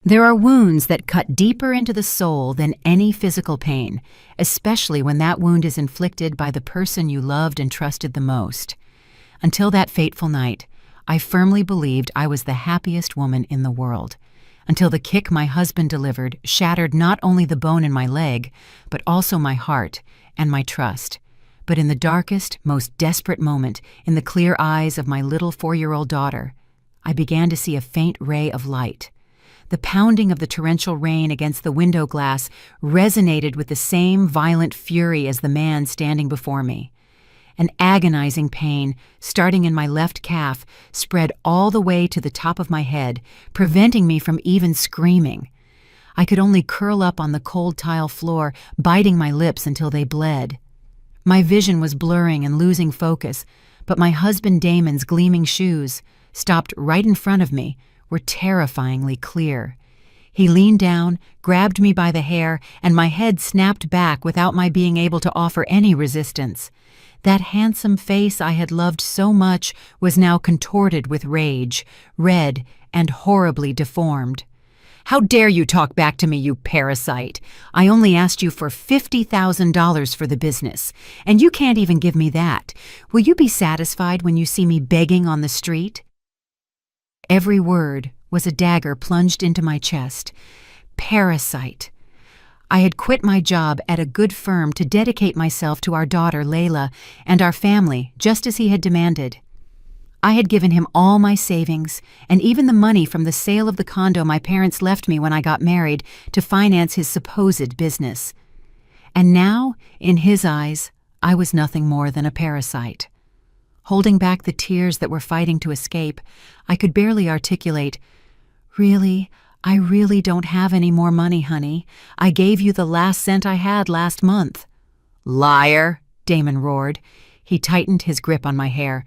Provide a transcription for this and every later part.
There are wounds that cut deeper into the soul than any physical pain, especially when that wound is inflicted by the person you loved and trusted the most. Until that fateful night, I firmly believed I was the happiest woman in the world. Until the kick my husband delivered shattered not only the bone in my leg, but also my heart and my trust. But in the darkest, most desperate moment, in the clear eyes of my little 4-year-old daughter, I began to see a faint ray of light. The pounding of the torrential rain against the window glass resonated with the same violent fury as the man standing before me. An agonizing pain, starting in my left calf, spread all the way to the top of my head, preventing me from even screaming. I could only curl up on the cold tile floor, biting my lips until they bled. My vision was blurring and losing focus, but my husband Damon's gleaming shoes, stopped right in front of me, were terrifyingly clear. He leaned down, grabbed me by the hair, and my head snapped back without my being able to offer any resistance. That handsome face I had loved so much was now contorted with rage, red and horribly deformed. "How dare you talk back to me, you parasite? I only asked you for $50,000 for the business, and you can't even give me that. Will you be satisfied when you see me begging on the street?" Every word was a dagger plunged into my chest. Parasite. I had quit my job at a good firm to dedicate myself to our daughter, Layla, and our family, just as he had demanded. I had given him all my savings, and even the money from the sale of the condo my parents left me when I got married to finance his supposed business. And now, in his eyes, I was nothing more than a parasite. Holding back the tears that were fighting to escape, I could barely articulate, "Really, I really don't have any more money, honey. I gave you the last cent I had last month." "Liar," Damon roared. He tightened his grip on my hair.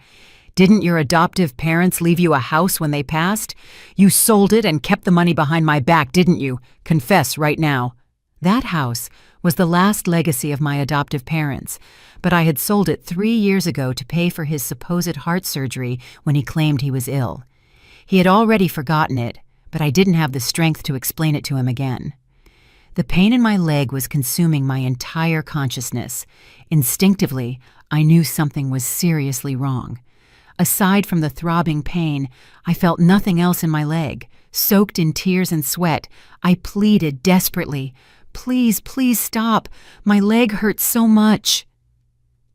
"Didn't your adoptive parents leave you a house when they passed? You sold it and kept the money behind my back, didn't you? Confess right now." That house was the last legacy of my adoptive parents, but I had sold it 3 years ago to pay for his supposed heart surgery when he claimed he was ill. He had already forgotten it, but I didn't have the strength to explain it to him again. The pain in my leg was consuming my entire consciousness. Instinctively, I knew something was seriously wrong. Aside from the throbbing pain, I felt nothing else in my leg. Soaked in tears and sweat, I pleaded desperately, "Please, please stop. My leg hurts so much."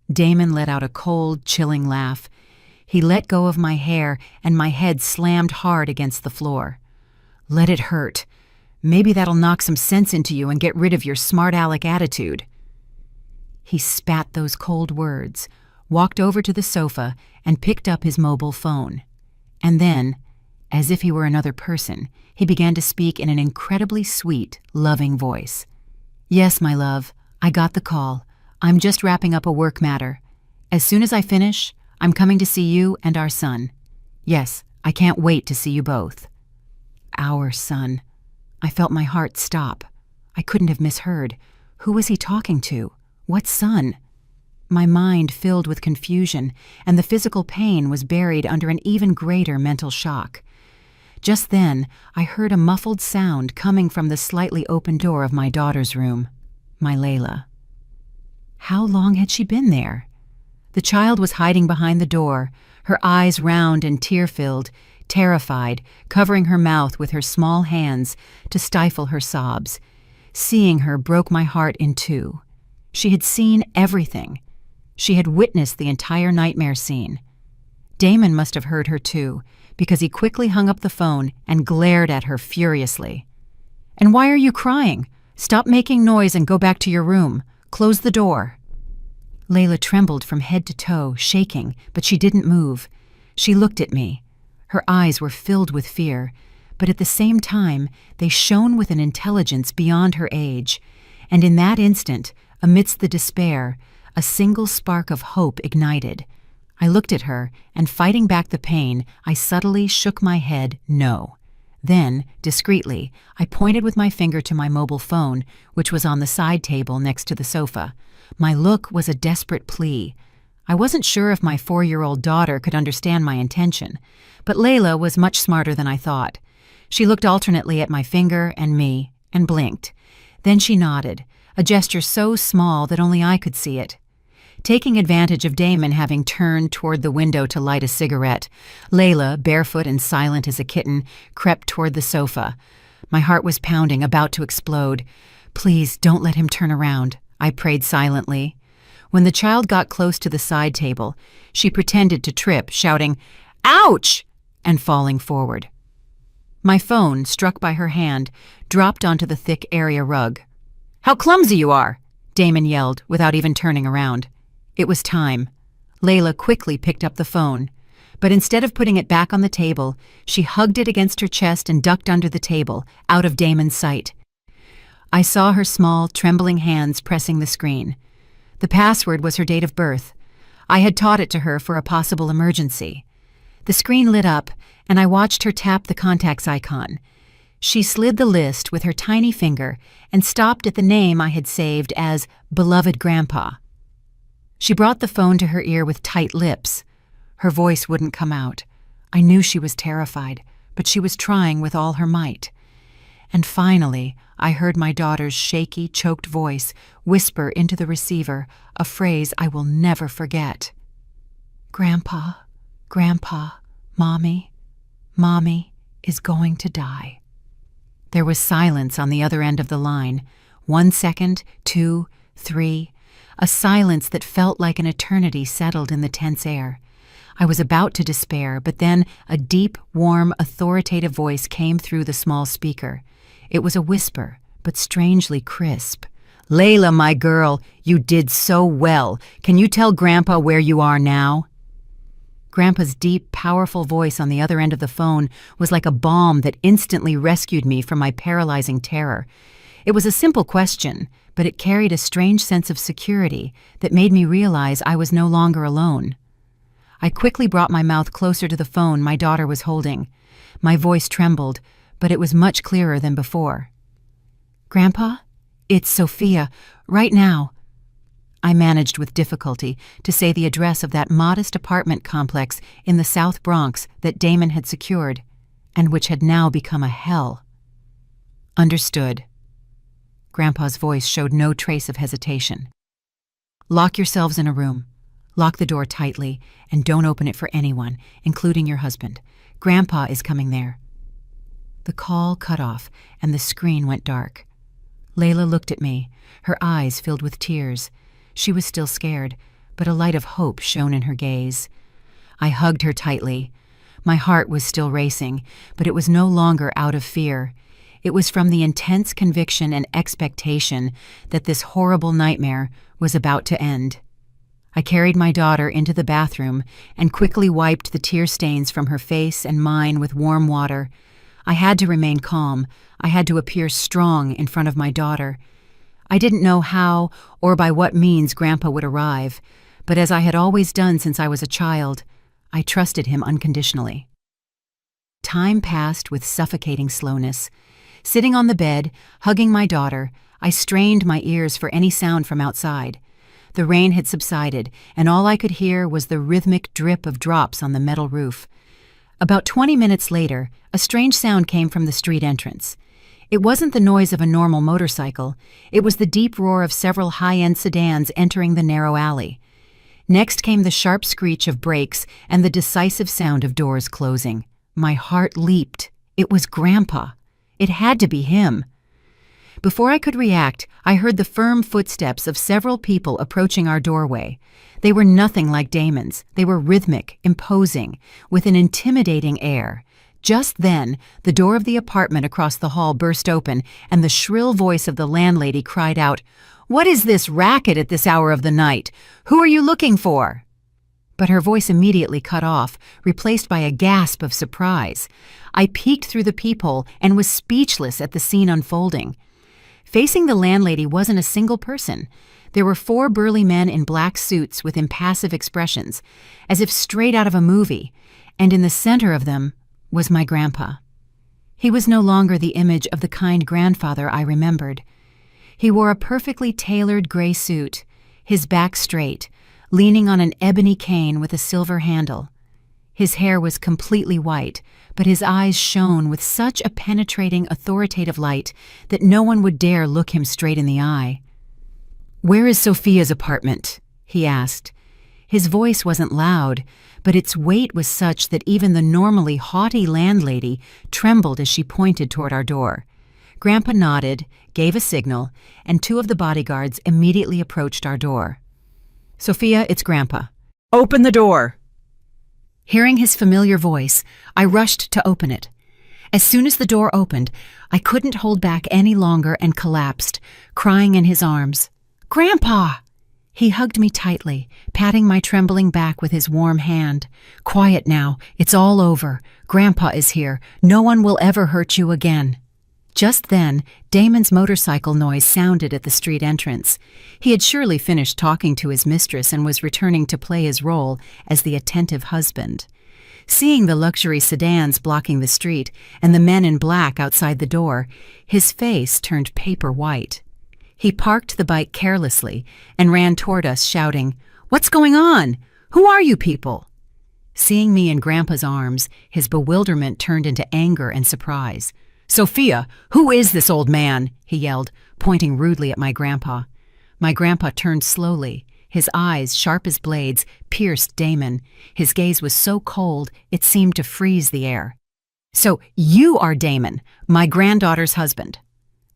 Damon let out a cold, chilling laugh. He let go of my hair, and my head slammed hard against the floor. "Let it hurt. Maybe that'll knock some sense into you and get rid of your smart-aleck attitude." He spat those cold words, walked over to the sofa, and picked up his mobile phone. And then, as if he were another person, he began to speak in an incredibly sweet, loving voice. "Yes, my love, I got the call. I'm just wrapping up a work matter. As soon as I finish, I'm coming to see you and our son. Yes, I can't wait to see you both." Our son. I felt my heart stop. I couldn't have misheard. Who was he talking to? What son? My mind filled with confusion, and the physical pain was buried under an even greater mental shock. Just then, I heard a muffled sound coming from the slightly open door of my daughter's room, my Layla. How long had she been there? The child was hiding behind the door, her eyes round and tear-filled, terrified, covering her mouth with her small hands to stifle her sobs. Seeing her broke my heart in two. She had seen everything. She had witnessed the entire nightmare scene. Damon must have heard her too, because he quickly hung up the phone and glared at her furiously. "And why are you crying? Stop making noise and go back to your room. Close the door." Layla trembled from head to toe, shaking, but she didn't move. She looked at me. Her eyes were filled with fear, but at the same time, they shone with an intelligence beyond her age. And in that instant, amidst the despair, a single spark of hope ignited. I looked at her, and fighting back the pain, I subtly shook my head no. Then, discreetly, I pointed with my finger to my mobile phone, which was on the side table next to the sofa. My look was a desperate plea. I wasn't sure if my 4-year-old daughter could understand my intention, but Layla was much smarter than I thought. She looked alternately at my finger and me, and blinked. Then she nodded, a gesture so small that only I could see it. Taking advantage of Damon having turned toward the window to light a cigarette, Layla, barefoot and silent as a kitten, crept toward the sofa. My heart was pounding, about to explode. "Please, don't let him turn around," I prayed silently. When the child got close to the side table, she pretended to trip, shouting, "Ouch!" and falling forward. My phone, struck by her hand, dropped onto the thick area rug. "How clumsy you are!" Damon yelled, without even turning around. It was time. Layla quickly picked up the phone, but instead of putting it back on the table, she hugged it against her chest and ducked under the table, out of Damon's sight. I saw her small, trembling hands pressing the screen. The password was her date of birth. I had taught it to her for a possible emergency. The screen lit up, and I watched her tap the contacts icon. She slid the list with her tiny finger and stopped at the name I had saved as Beloved Grandpa. She brought the phone to her ear with tight lips. Her voice wouldn't come out. I knew she was terrified, but she was trying with all her might. And finally, I heard my daughter's shaky, choked voice whisper into the receiver a phrase I will never forget. "Grandpa, Grandpa, Mommy is going to die." There was silence on the other end of the line. 1 second, 2, 3, a silence that felt like an eternity settled in the tense air. I was about to despair, but then a deep, warm, authoritative voice came through the small speaker. It was a whisper, but strangely crisp. "Layla, my girl, you did so well. Can you tell Grandpa where you are now?" Grandpa's deep, powerful voice on the other end of the phone was like a balm that instantly rescued me from my paralyzing terror. It was a simple question, but it carried a strange sense of security that made me realize I was no longer alone. I quickly brought my mouth closer to the phone my daughter was holding. My voice trembled, but it was much clearer than before. "Grandpa, it's Sophia, right now." I managed with difficulty to say the address of that modest apartment complex in the South Bronx that Damon had secured, and which had now become a hell. "Understood." Grandpa's voice showed no trace of hesitation. "Lock yourselves in a room. Lock the door tightly, and don't open it for anyone, including your husband. Grandpa is coming there." The call cut off, and the screen went dark. Layla looked at me, her eyes filled with tears. She was still scared, but a light of hope shone in her gaze. I hugged her tightly. My heart was still racing, but it was no longer out of fear. It was from the intense conviction and expectation that this horrible nightmare was about to end. I carried my daughter into the bathroom and quickly wiped the tear stains from her face and mine with warm water. I had to remain calm. I had to appear strong in front of my daughter. I didn't know how or by what means Grandpa would arrive, but as I had always done since I was a child, I trusted him unconditionally. Time passed with suffocating slowness. Sitting on the bed, hugging my daughter, I strained my ears for any sound from outside. The rain had subsided, and all I could hear was the rhythmic drip of drops on the metal roof. About 20 minutes later, a strange sound came from the street entrance. It wasn't the noise of a normal motorcycle. It was the deep roar of several high-end sedans entering the narrow alley. Next came the sharp screech of brakes and the decisive sound of doors closing. My heart leaped. It was Grandpa. It had to be him. Before I could react, I heard the firm footsteps of several people approaching our doorway. They were nothing like Damon's. They were rhythmic, imposing, with an intimidating air. Just then, the door of the apartment across the hall burst open, and the shrill voice of the landlady cried out, "What is this racket at this hour of the night? Who are you looking for?" But her voice immediately cut off, replaced by a gasp of surprise. I peeked through the peephole and was speechless at the scene unfolding. Facing the landlady wasn't a single person. There were 4 burly men in black suits with impassive expressions, as if straight out of a movie, and in the center of them was my grandpa. He was no longer the image of the kind grandfather I remembered. He wore a perfectly tailored gray suit, his back straight, leaning on an ebony cane with a silver handle. His hair was completely white, but his eyes shone with such a penetrating, authoritative light that no one would dare look him straight in the eye. "Where is Sophia's apartment?" he asked. His voice wasn't loud, but its weight was such that even the normally haughty landlady trembled as she pointed toward our door. Grandpa nodded, gave a signal, and 2 of the bodyguards immediately approached our door. "Sophia, it's Grandpa." "Open the door!" Hearing his familiar voice, I rushed to open it. As soon as the door opened, I couldn't hold back any longer and collapsed, crying in his arms. "Grandpa!" He hugged me tightly, patting my trembling back with his warm hand. "Quiet now. It's all over. Grandpa is here. No one will ever hurt you again." Just then, Damon's motorcycle noise sounded at the street entrance. He had surely finished talking to his mistress and was returning to play his role as the attentive husband. Seeing the luxury sedans blocking the street and the men in black outside the door, his face turned paper white. He parked the bike carelessly and ran toward us, shouting, "What's going on? Who are you people?" Seeing me in Grandpa's arms, his bewilderment turned into anger and surprise. "Sophia, who is this old man?" he yelled, pointing rudely at my grandpa. My grandpa turned slowly. His eyes, sharp as blades, pierced Damon. His gaze was so cold it seemed to freeze the air. "So you are Damon, my granddaughter's husband."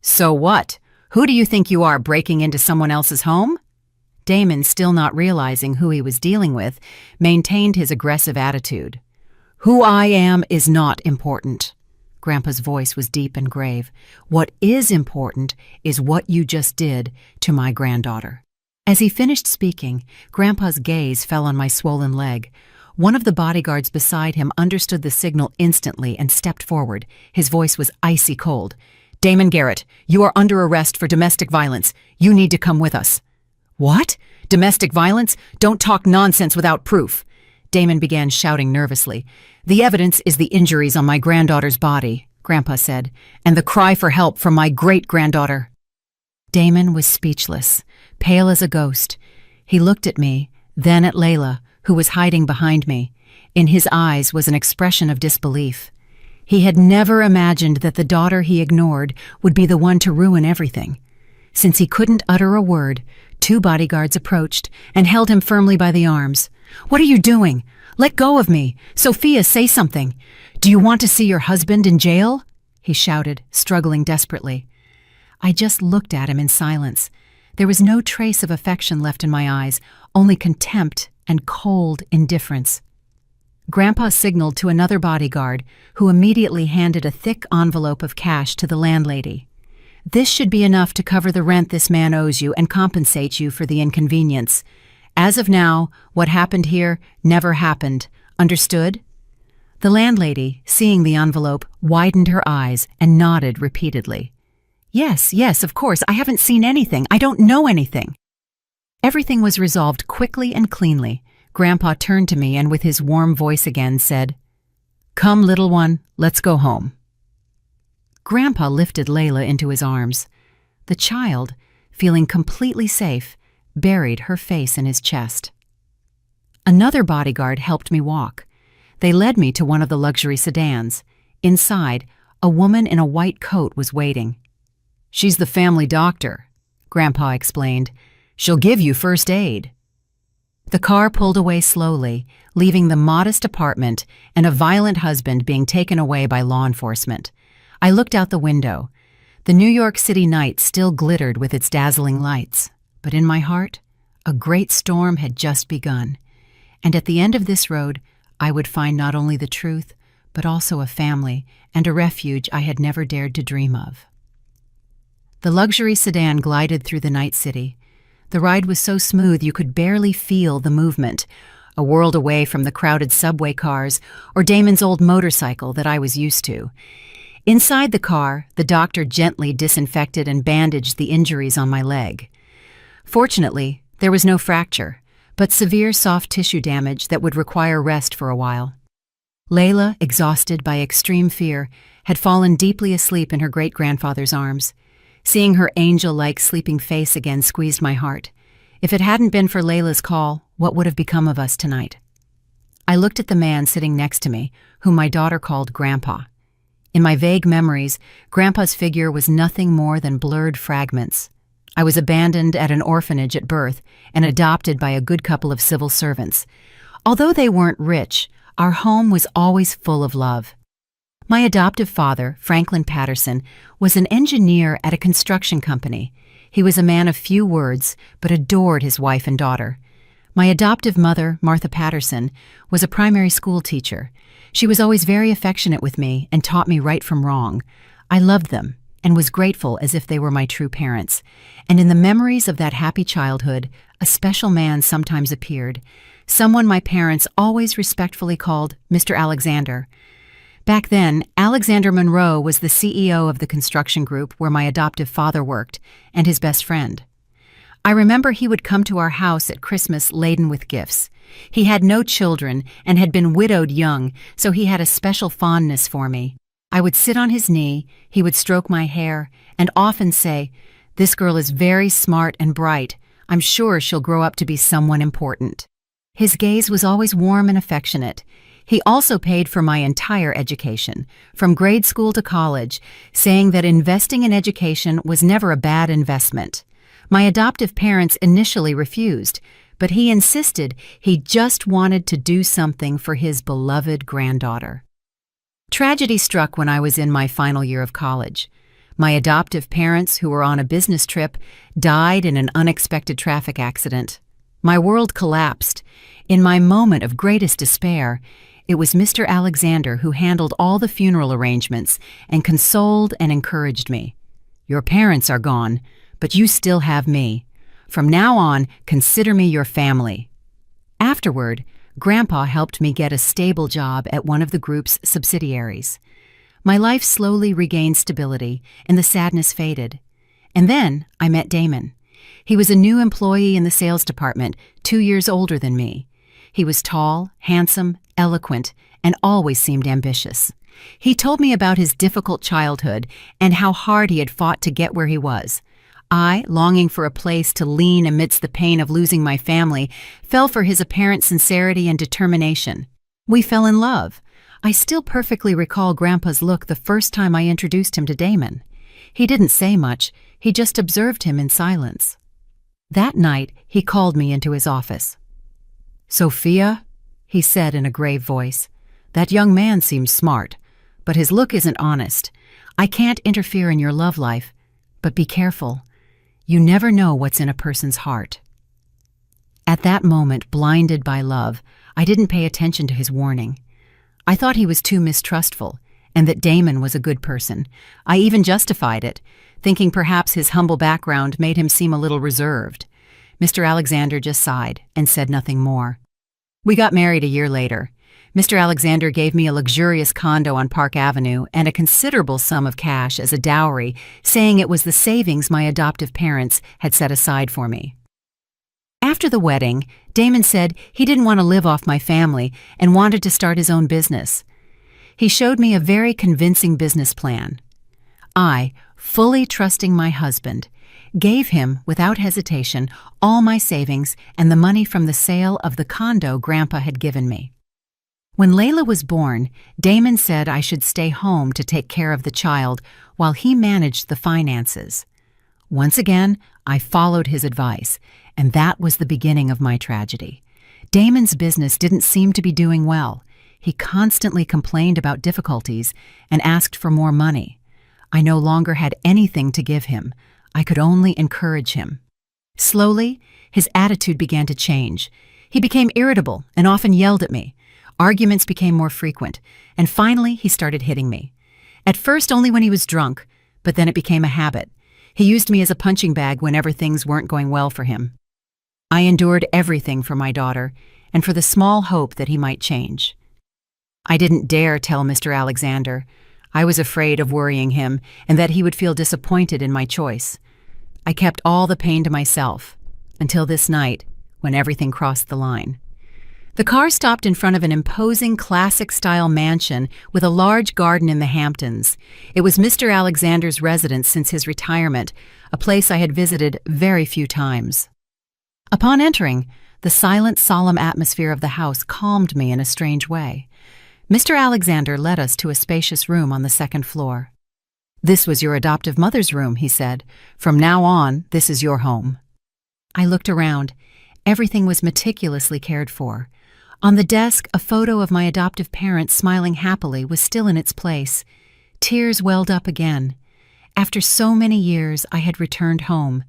"So what? Who do you think you are, breaking into someone else's home?" Damon, still not realizing who he was dealing with, maintained his aggressive attitude. "Who I am is not important." Grandpa's voice was deep and grave. "What is important is what you just did to my granddaughter." As he finished speaking, Grandpa's gaze fell on my swollen leg. One of the bodyguards beside him understood the signal instantly and stepped forward. His voice was icy cold. "Damon Garrett, you are under arrest for domestic violence. You need to come with us." "What? Domestic violence? Don't talk nonsense without proof." Damon began shouting nervously. "The evidence is the injuries on my granddaughter's body," Grandpa said, "and the cry for help from my great-granddaughter." Damon was speechless, pale as a ghost. He looked at me, then at Layla, who was hiding behind me. In his eyes was an expression of disbelief. He had never imagined that the daughter he ignored would be the one to ruin everything. Since he couldn't utter a word, 2 bodyguards approached and held him firmly by the arms. "What are you doing? Let go of me! Sophia, say something! Do you want to see your husband in jail?" he shouted, struggling desperately. I just looked at him in silence. There was no trace of affection left in my eyes, only contempt and cold indifference. Grandpa signaled to another bodyguard, who immediately handed a thick envelope of cash to the landlady. "This should be enough to cover the rent this man owes you and compensate you for the inconvenience. As of now, what happened here never happened. Understood?" The landlady, seeing the envelope, widened her eyes and nodded repeatedly. Yes, of course. I haven't seen anything. I don't know anything." Everything was resolved quickly and cleanly. Grandpa turned to me and with his warm voice again said, "Come, little one, let's go home." Grandpa lifted Layla into his arms. The child, feeling completely safe, buried her face in his chest. Another bodyguard helped me walk. They led me to one of the luxury sedans. Inside, a woman in a white coat was waiting. "She's the family doctor," Grandpa explained. "She'll give you first aid." The car pulled away slowly, leaving the modest apartment and a violent husband being taken away by law enforcement. I looked out the window. The New York City night still glittered with its dazzling lights, but in my heart, a great storm had just begun. And at the end of this road, I would find not only the truth, but also a family and a refuge I had never dared to dream of. The luxury sedan glided through the night city. The ride was so smooth you could barely feel the movement, a world away from the crowded subway cars or Damon's old motorcycle that I was used to. Inside the car, the doctor gently disinfected and bandaged the injuries on my leg. Fortunately, there was no fracture, but severe soft tissue damage that would require rest for a while. Layla, exhausted by extreme fear, had fallen deeply asleep in her great-grandfather's arms. Seeing her angel-like sleeping face again squeezed my heart. If it hadn't been for Layla's call, what would have become of us tonight? I looked at the man sitting next to me, whom my daughter called Grandpa. In my vague memories, Grandpa's figure was nothing more than blurred fragments. I was abandoned at an orphanage at birth and adopted by a good couple of civil servants. Although they weren't rich, our home was always full of love. My adoptive father, Franklin Patterson, was an engineer at a construction company. He was a man of few words, but adored his wife and daughter. My adoptive mother, Martha Patterson, was a primary school teacher. She was always very affectionate with me and taught me right from wrong. I loved them and was grateful as if they were my true parents. And in the memories of that happy childhood, a special man sometimes appeared, someone my parents always respectfully called Mr. Alexander. Back then, Alexander Monroe was the CEO of the construction group where my adoptive father worked, and his best friend. I remember he would come to our house at Christmas laden with gifts. He had no children and had been widowed young, so he had a special fondness for me. I would sit on his knee, he would stroke my hair, and often say, "This girl is very smart and bright. I'm sure she'll grow up to be someone important." His gaze was always warm and affectionate. He also paid for my entire education, from grade school to college, saying that investing in education was never a bad investment. My adoptive parents initially refused, but he insisted he just wanted to do something for his beloved granddaughter. Tragedy struck when I was in my final year of college. My adoptive parents, who were on a business trip, died in an unexpected traffic accident. My world collapsed. In my moment of greatest despair, it was Mr. Alexander who handled all the funeral arrangements and consoled and encouraged me. "Your parents are gone, but you still have me. From now on, consider me your family." Afterward, Grandpa helped me get a stable job at one of the group's subsidiaries. My life slowly regained stability, and the sadness faded. And then I met Damon. He was a new employee in the sales department, 2 years older than me. He was tall, handsome, eloquent, and always seemed ambitious. He told me about his difficult childhood and how hard he had fought to get where he was. I, longing for a place to lean amidst the pain of losing my family, fell for his apparent sincerity and determination. We fell in love. I still perfectly recall Grandpa's look the first time I introduced him to Damon. He didn't say much, he just observed him in silence. That night, he called me into his office. "Sophia," he said in a grave voice, "that young man seems smart, but his look isn't honest. I can't interfere in your love life, but be careful. You never know what's in a person's heart." At that moment, blinded by love, I didn't pay attention to his warning. I thought he was too mistrustful, and that Damon was a good person. I even justified it, thinking perhaps his humble background made him seem a little reserved. Mr. Alexander just sighed and said nothing more. We got married a year later. Mr. Alexander gave me a luxurious condo on Park Avenue and a considerable sum of cash as a dowry, saying it was the savings my adoptive parents had set aside for me. After the wedding, Damon said he didn't want to live off my family and wanted to start his own business. He showed me a very convincing business plan. I, fully trusting my husband, gave him, without hesitation, all my savings and the money from the sale of the condo Grandpa had given me. When Layla was born, Damon said I should stay home to take care of the child while he managed the finances. Once again, I followed his advice, and that was the beginning of my tragedy. Damon's business didn't seem to be doing well. He constantly complained about difficulties and asked for more money. I no longer had anything to give him. I could only encourage him. Slowly, his attitude began to change. He became irritable and often yelled at me. Arguments became more frequent, and finally he started hitting me. At first only when he was drunk, but then it became a habit. He used me as a punching bag whenever things weren't going well for him. I endured everything for my daughter, and for the small hope that he might change. I didn't dare tell Mr. Alexander. I was afraid of worrying him and that he would feel disappointed in my choice. I kept all the pain to myself, until this night, when everything crossed the line. The car stopped in front of an imposing classic-style mansion with a large garden in the Hamptons. It was Mr. Alexander's residence since his retirement, a place I had visited very few times. Upon entering, The silent, solemn atmosphere of the house calmed me in a strange way. Mr. Alexander led us to a spacious room on the second floor. "This was your adoptive mother's room," he said. "From now on, this is your home." I looked around. Everything was meticulously cared for. On the desk, a photo of my adoptive parents smiling happily was still in its place. Tears welled up again. After so many years, I had returned home.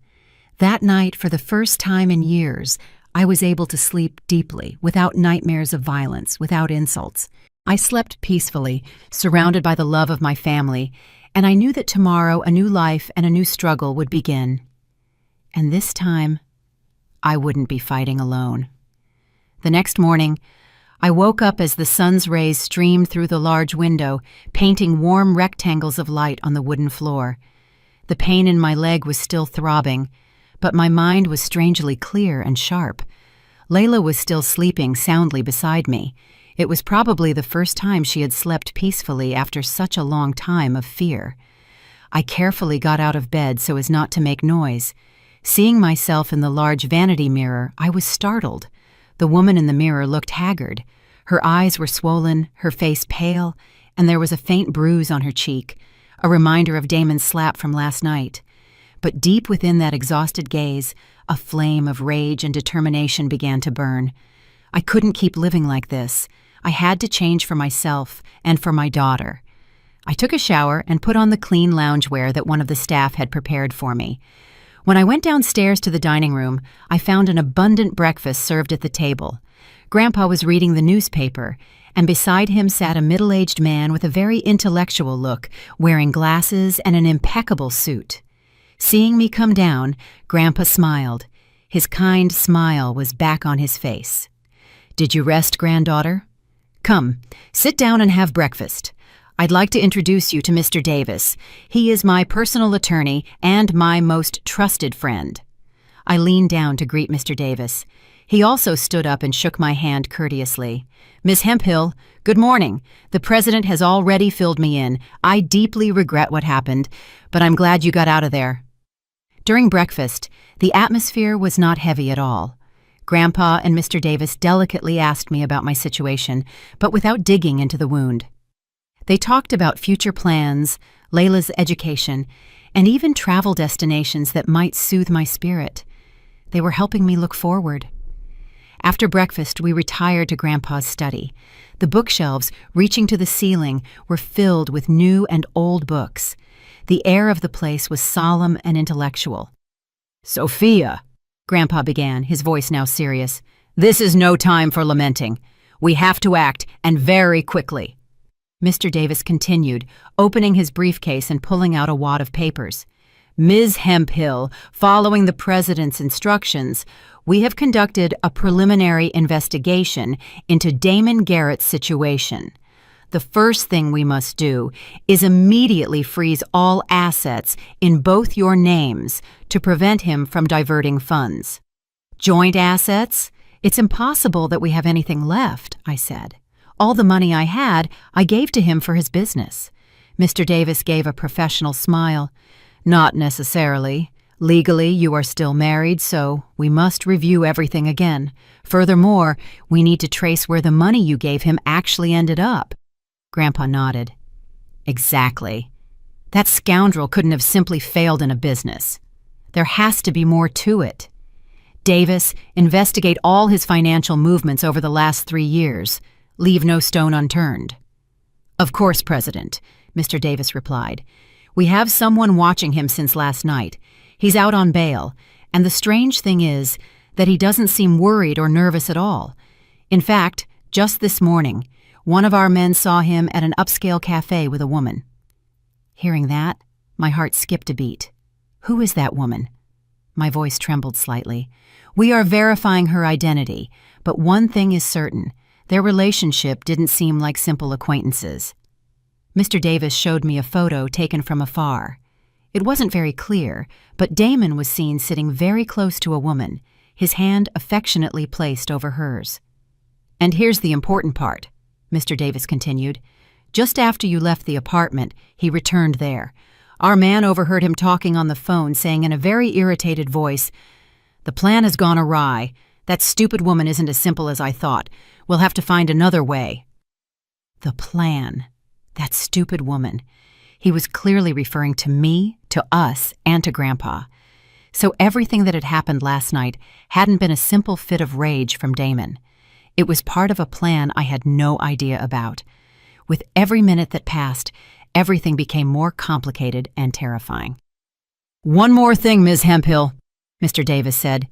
That night, for the first time in years, I was able to sleep deeply, without nightmares of violence, without insults. I slept peacefully, surrounded by the love of my family, and I knew that tomorrow a new life and a new struggle would begin. And this time, I wouldn't be fighting alone. The next morning, I woke up as the sun's rays streamed through the large window, painting warm rectangles of light on the wooden floor. The pain in my leg was still throbbing, but my mind was strangely clear and sharp. Layla was still sleeping soundly beside me. It was probably the first time she had slept peacefully after such a long time of fear. I carefully got out of bed so as not to make noise. Seeing myself in the large vanity mirror, I was startled. The woman in the mirror looked haggard. Her eyes were swollen, her face pale, and there was a faint bruise on her cheek, a reminder of Damon's slap from last night. But deep within that exhausted gaze, a flame of rage and determination began to burn. I couldn't keep living like this. I had to change for myself and for my daughter. I took a shower and put on the clean loungewear that one of the staff had prepared for me. When I went downstairs to the dining room, I found an abundant breakfast served at the table. Grandpa was reading the newspaper, and beside him sat a middle-aged man with a very intellectual look, wearing glasses and an impeccable suit. Seeing me come down, Grandpa smiled. His kind smile was back on his face. "Did you rest, granddaughter? Come, sit down and have breakfast. I'd like to introduce you to Mr. Davis. He is my personal attorney and my most trusted friend." I leaned down to greet Mr. Davis. He also stood up and shook my hand courteously. "Miss Hemphill, good morning. The president has already filled me in. I deeply regret what happened, but I'm glad you got out of there." During breakfast, the atmosphere was not heavy at all. Grandpa and Mr. Davis delicately asked me about my situation, but without digging into the wound. They talked about future plans, Layla's education, and even travel destinations that might soothe my spirit. They were helping me look forward. After breakfast, we retired to Grandpa's study. The bookshelves, reaching to the ceiling, were filled with new and old books. The air of the place was solemn and intellectual. "Sophia," Grandpa began, his voice now serious, "this is no time for lamenting. We have to act, and very quickly." Mr. Davis continued, opening his briefcase and pulling out a wad of papers. "Ms. Hemphill, following the President's instructions, we have conducted a preliminary investigation into Damon Garrett's situation. The first thing we must do is immediately freeze all assets in both your names to prevent him from diverting funds." "Joint assets? It's impossible that we have anything left," I said. "All the money I had, I gave to him for his business." Mr. Davis gave a professional smile. "Not necessarily. Legally, you are still married, so we must review everything again. Furthermore, we need to trace where the money you gave him actually ended up." Grandpa nodded. "Exactly. That scoundrel couldn't have simply failed in a business. There has to be more to it. Davis, investigate all his financial movements over the last 3 years. Leave no stone unturned." "Of course, President," Mr. Davis replied. "We have someone watching him since last night. He's out on bail, and the strange thing is that he doesn't seem worried or nervous at all. In fact, just this morning, one of our men saw him at an upscale cafe with a woman." Hearing that, my heart skipped a beat. "Who is that woman?" My voice trembled slightly. "We are verifying her identity, but one thing is certain. Their relationship didn't seem like simple acquaintances." Mr. Davis showed me a photo taken from afar. It wasn't very clear, but Damon was seen sitting very close to a woman, his hand affectionately placed over hers. "And here's the important part," Mr. Davis continued. "Just after you left the apartment, he returned there. Our man overheard him talking on the phone, saying in a very irritated voice, 'The plan has gone awry. That stupid woman isn't as simple as I thought. We'll have to find another way." The plan. That stupid woman. He was clearly referring to me, to us, and to Grandpa. So everything that had happened last night hadn't been a simple fit of rage from Damon. It was part of a plan I had no idea about. With every minute that passed, everything became more complicated and terrifying. "One more thing, Ms. Hemphill," Mr. Davis said.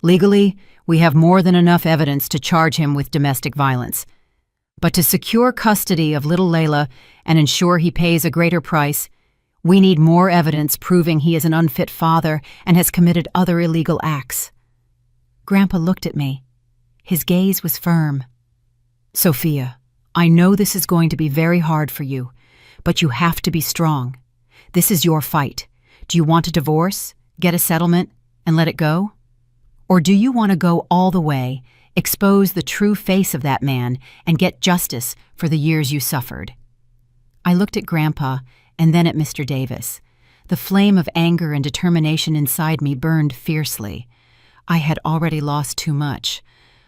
"Legally, we have more than enough evidence to charge him with domestic violence. But to secure custody of little Layla and ensure he pays a greater price, we need more evidence proving he is an unfit father and has committed other illegal acts." Grandpa looked at me. His gaze was firm. "Sophia, I know this is going to be very hard for you, but you have to be strong. This is your fight. Do you want a divorce, get a settlement, and let it go? Or do you want to go all the way, expose the true face of that man, and get justice for the years you suffered?" I looked at Grandpa and then at Mr. Davis. The flame of anger and determination inside me burned fiercely. I had already lost too much.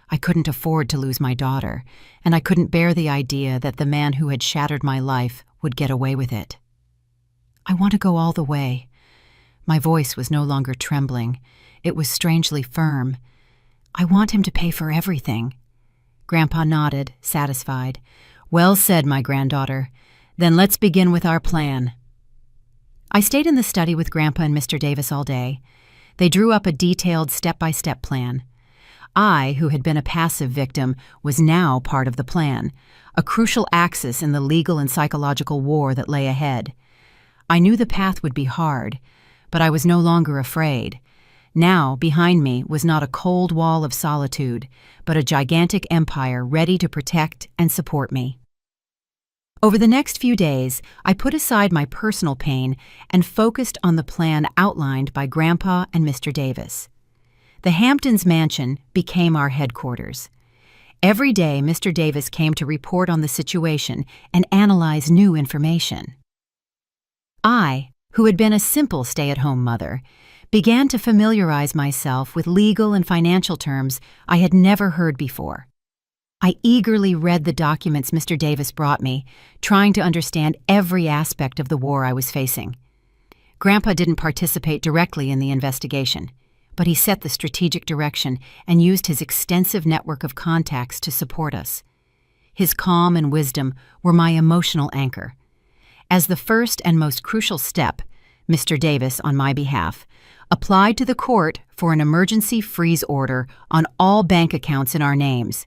I couldn't afford to lose my daughter, and I couldn't bear the idea that the man who had shattered my life would get away with it. "I want to go all the way." My voice was no longer trembling. It was strangely firm. "I want him to pay for everything." Grandpa nodded, satisfied. "Well said, my granddaughter. Then let's begin with our plan." I stayed in the study with Grandpa and Mr. Davis all day. They drew up a detailed step-by-step plan. I, who had been a passive victim, was now part of the plan, a crucial axis in the legal and psychological war that lay ahead. I knew the path would be hard, but I was no longer afraid. Now, behind me was not a cold wall of solitude, but a gigantic empire ready to protect and support me. Over the next few days, I put aside my personal pain and focused on the plan outlined by Grandpa and Mr. Davis. The Hamptons mansion became our headquarters. Every day, Mr. Davis came to report on the situation and analyze new information. I, who had been a simple stay-at-home mother, began to familiarize myself with legal and financial terms I had never heard before. I eagerly read the documents Mr. Davis brought me, trying to understand every aspect of the war I was facing. Grandpa didn't participate directly in the investigation, but he set the strategic direction and used his extensive network of contacts to support us. His calm and wisdom were my emotional anchor. As the first and most crucial step, Mr. Davis, on my behalf, applied to the court for an emergency freeze order on all bank accounts in our names.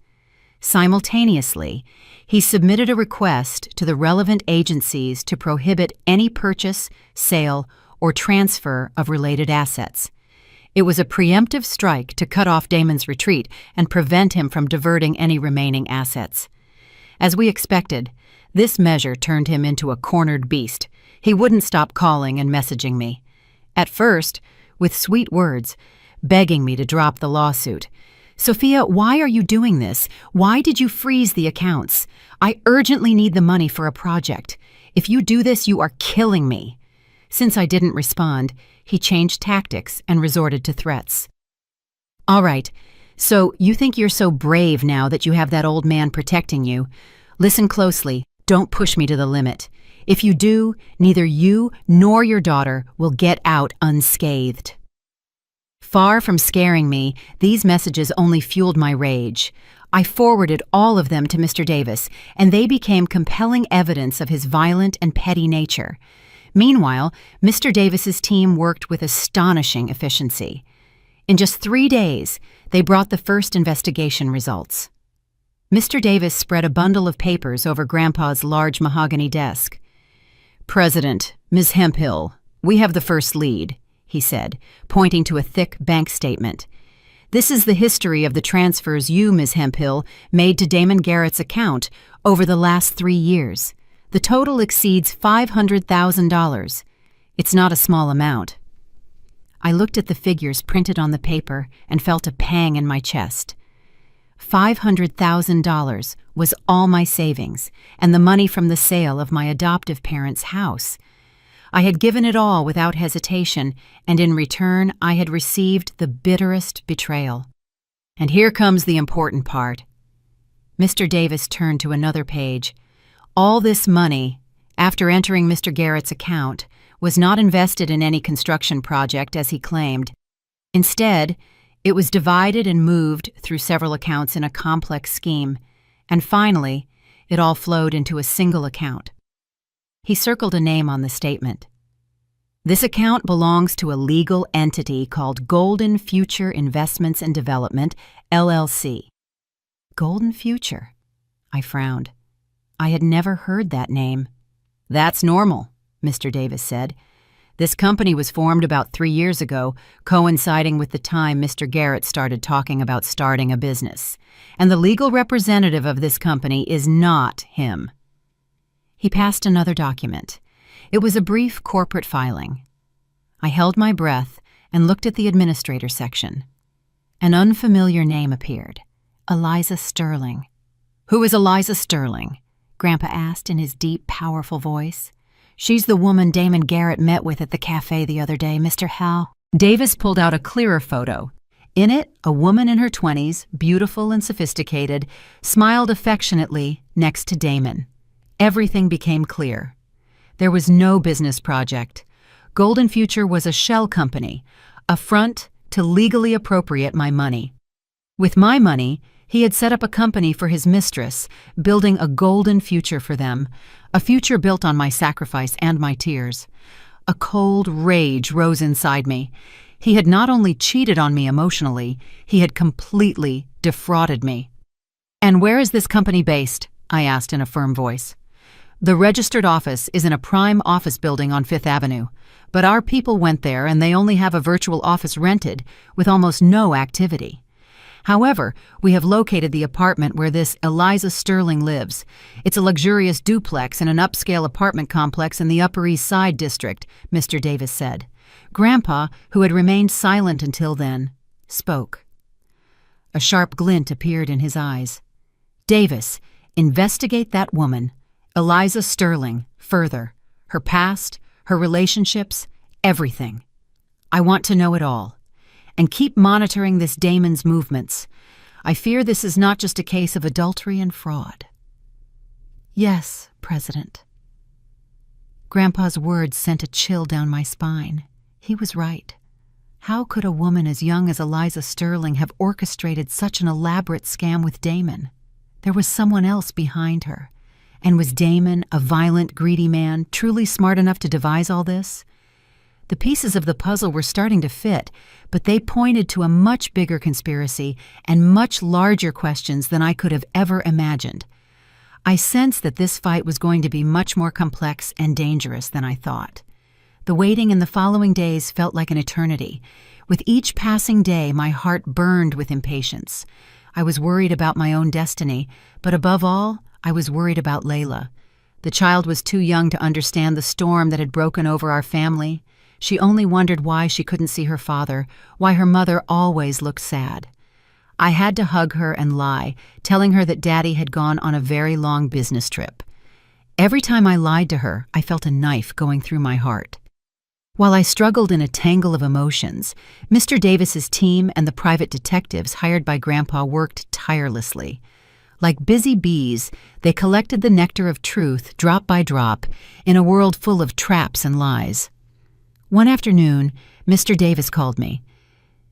Simultaneously, he submitted a request to the relevant agencies to prohibit any purchase, sale, or transfer of related assets. It was a preemptive strike to cut off Damon's retreat and prevent him from diverting any remaining assets. As we expected, this measure turned him into a cornered beast. He wouldn't stop calling and messaging me. At first, with sweet words, begging me to drop the lawsuit. "Sophia, why are you doing this? Why did you freeze the accounts? I urgently need the money for a project. If you do this, you are killing me." Since I didn't respond, he changed tactics and resorted to threats. "All right, so you think you're so brave now that you have that old man protecting you. Listen closely. Don't push me to the limit. If you do, neither you nor your daughter will get out unscathed." Far from scaring me, these messages only fueled my rage. I forwarded all of them to Mr. Davis, and they became compelling evidence of his violent and petty nature. Meanwhile, Mr. Davis's team worked with astonishing efficiency. In just 3 days, they brought the first investigation results. Mr. Davis spread a bundle of papers over Grandpa's large mahogany desk. "President, Ms. Hemphill, we have the first lead," he said, pointing to a thick bank statement. "This is the history of the transfers you, Ms. Hemphill, made to Damon Garrett's account over the last 3 years. The total exceeds $500,000. It's not a small amount." I looked at the figures printed on the paper and felt a pang in my chest. $500,000 was all my savings and the money from the sale of my adoptive parents' house. I had given it all without hesitation, and in return I had received the bitterest betrayal. And here comes the important part. Mr. Davis turned to another page. All this money, after entering Mr. Garrett's account, was not invested in any construction project as he claimed. Instead, it was divided and moved through several accounts in a complex scheme, and finally, it all flowed into a single account. He circled a name on the statement. This account belongs to a legal entity called Golden Future Investments and Development, LLC. Golden Future? I frowned. I had never heard that name. That's normal, Mr. Davis said. This company was formed about 3 years ago, coinciding with the time Mr. Garrett started talking about starting a business. And the legal representative of this company is not him. He passed another document. It was a brief corporate filing. I held my breath and looked at the administrator section. An unfamiliar name appeared. Eliza Sterling. Who is Eliza Sterling? Grandpa asked in his deep, powerful voice. She's the woman Damon Garrett met with at the cafe the other day, Mr. Howe. Davis pulled out a clearer photo. In it, a woman in her 20s, beautiful and sophisticated, smiled affectionately next to Damon. Everything became clear. There was no business project. Golden Future was a shell company, a front to legally appropriate my money. With my money, he had set up a company for his mistress, building a golden future for them, a future built on my sacrifice and my tears. A cold rage rose inside me. He had not only cheated on me emotionally, he had completely defrauded me. "And where is this company based?" I asked in a firm voice. "The registered office is in a prime office building on Fifth Avenue, but our people went there and they only have a virtual office rented, with almost no activity. However, we have located the apartment where this Eliza Sterling lives. It's a luxurious duplex in an upscale apartment complex in the Upper East Side district," Mr. Davis said. Grandpa, who had remained silent until then, spoke. A sharp glint appeared in his eyes. "Davis, investigate that woman, Eliza Sterling, further. Her past, her relationships, everything. I want to know it all. And keep monitoring this Damon's movements. I fear this is not just a case of adultery and fraud." "Yes, President." Grandpa's words sent a chill down my spine. He was right. How could a woman as young as Eliza Sterling have orchestrated such an elaborate scam with Damon? There was someone else behind her. And was Damon, a violent, greedy man, truly smart enough to devise all this? The pieces of the puzzle were starting to fit, but they pointed to a much bigger conspiracy and much larger questions than I could have ever imagined. I sensed that this fight was going to be much more complex and dangerous than I thought. The waiting in the following days felt like an eternity. With each passing day, my heart burned with impatience. I was worried about my own destiny, but above all, I was worried about Layla. The child was too young to understand the storm that had broken over our family. She only wondered why she couldn't see her father, why her mother always looked sad. I had to hug her and lie, telling her that Daddy had gone on a very long business trip. Every time I lied to her, I felt a knife going through my heart. While I struggled in a tangle of emotions, Mr. Davis's team and the private detectives hired by Grandpa worked tirelessly. Like busy bees, they collected the nectar of truth, drop by drop, in a world full of traps and lies. One afternoon, Mr. Davis called me.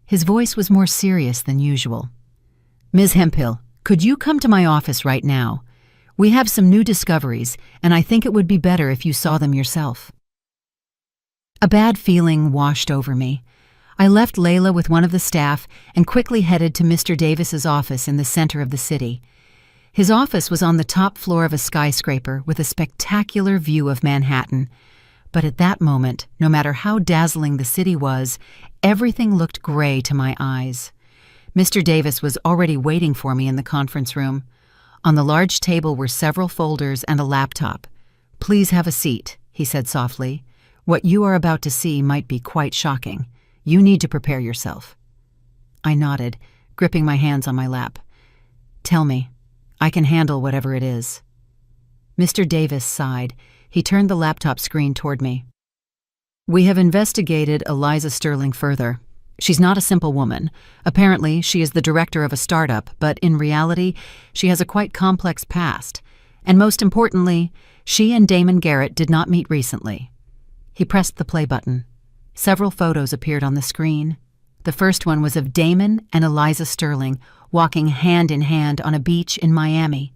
His voice was more serious than usual. "Ms. Hemphill, could you come to my office right now? We have some new discoveries, and I think it would be better if you saw them yourself." A bad feeling washed over me. I left Layla with one of the staff and quickly headed to Mr. Davis's office in the center of the city. His office was on the top floor of a skyscraper with a spectacular view of Manhattan. But at that moment, no matter how dazzling the city was, everything looked gray to my eyes. Mr. Davis was already waiting for me in the conference room. On the large table were several folders and a laptop. "Please have a seat," he said softly. "What you are about to see might be quite shocking. You need to prepare yourself." I nodded, gripping my hands on my lap. "Tell me. I can handle whatever it is." Mr. Davis sighed. He turned the laptop screen toward me. "We have investigated Eliza Sterling further, She's not a simple woman. Apparently, she is the director of a startup, but in reality, she has a quite complex past. And most importantly, she and Damon Garrett did not meet recently. He pressed the play button. Several photos appeared on the screen. The first one was of Damon and Eliza Sterling walking hand in hand on a beach in Miami.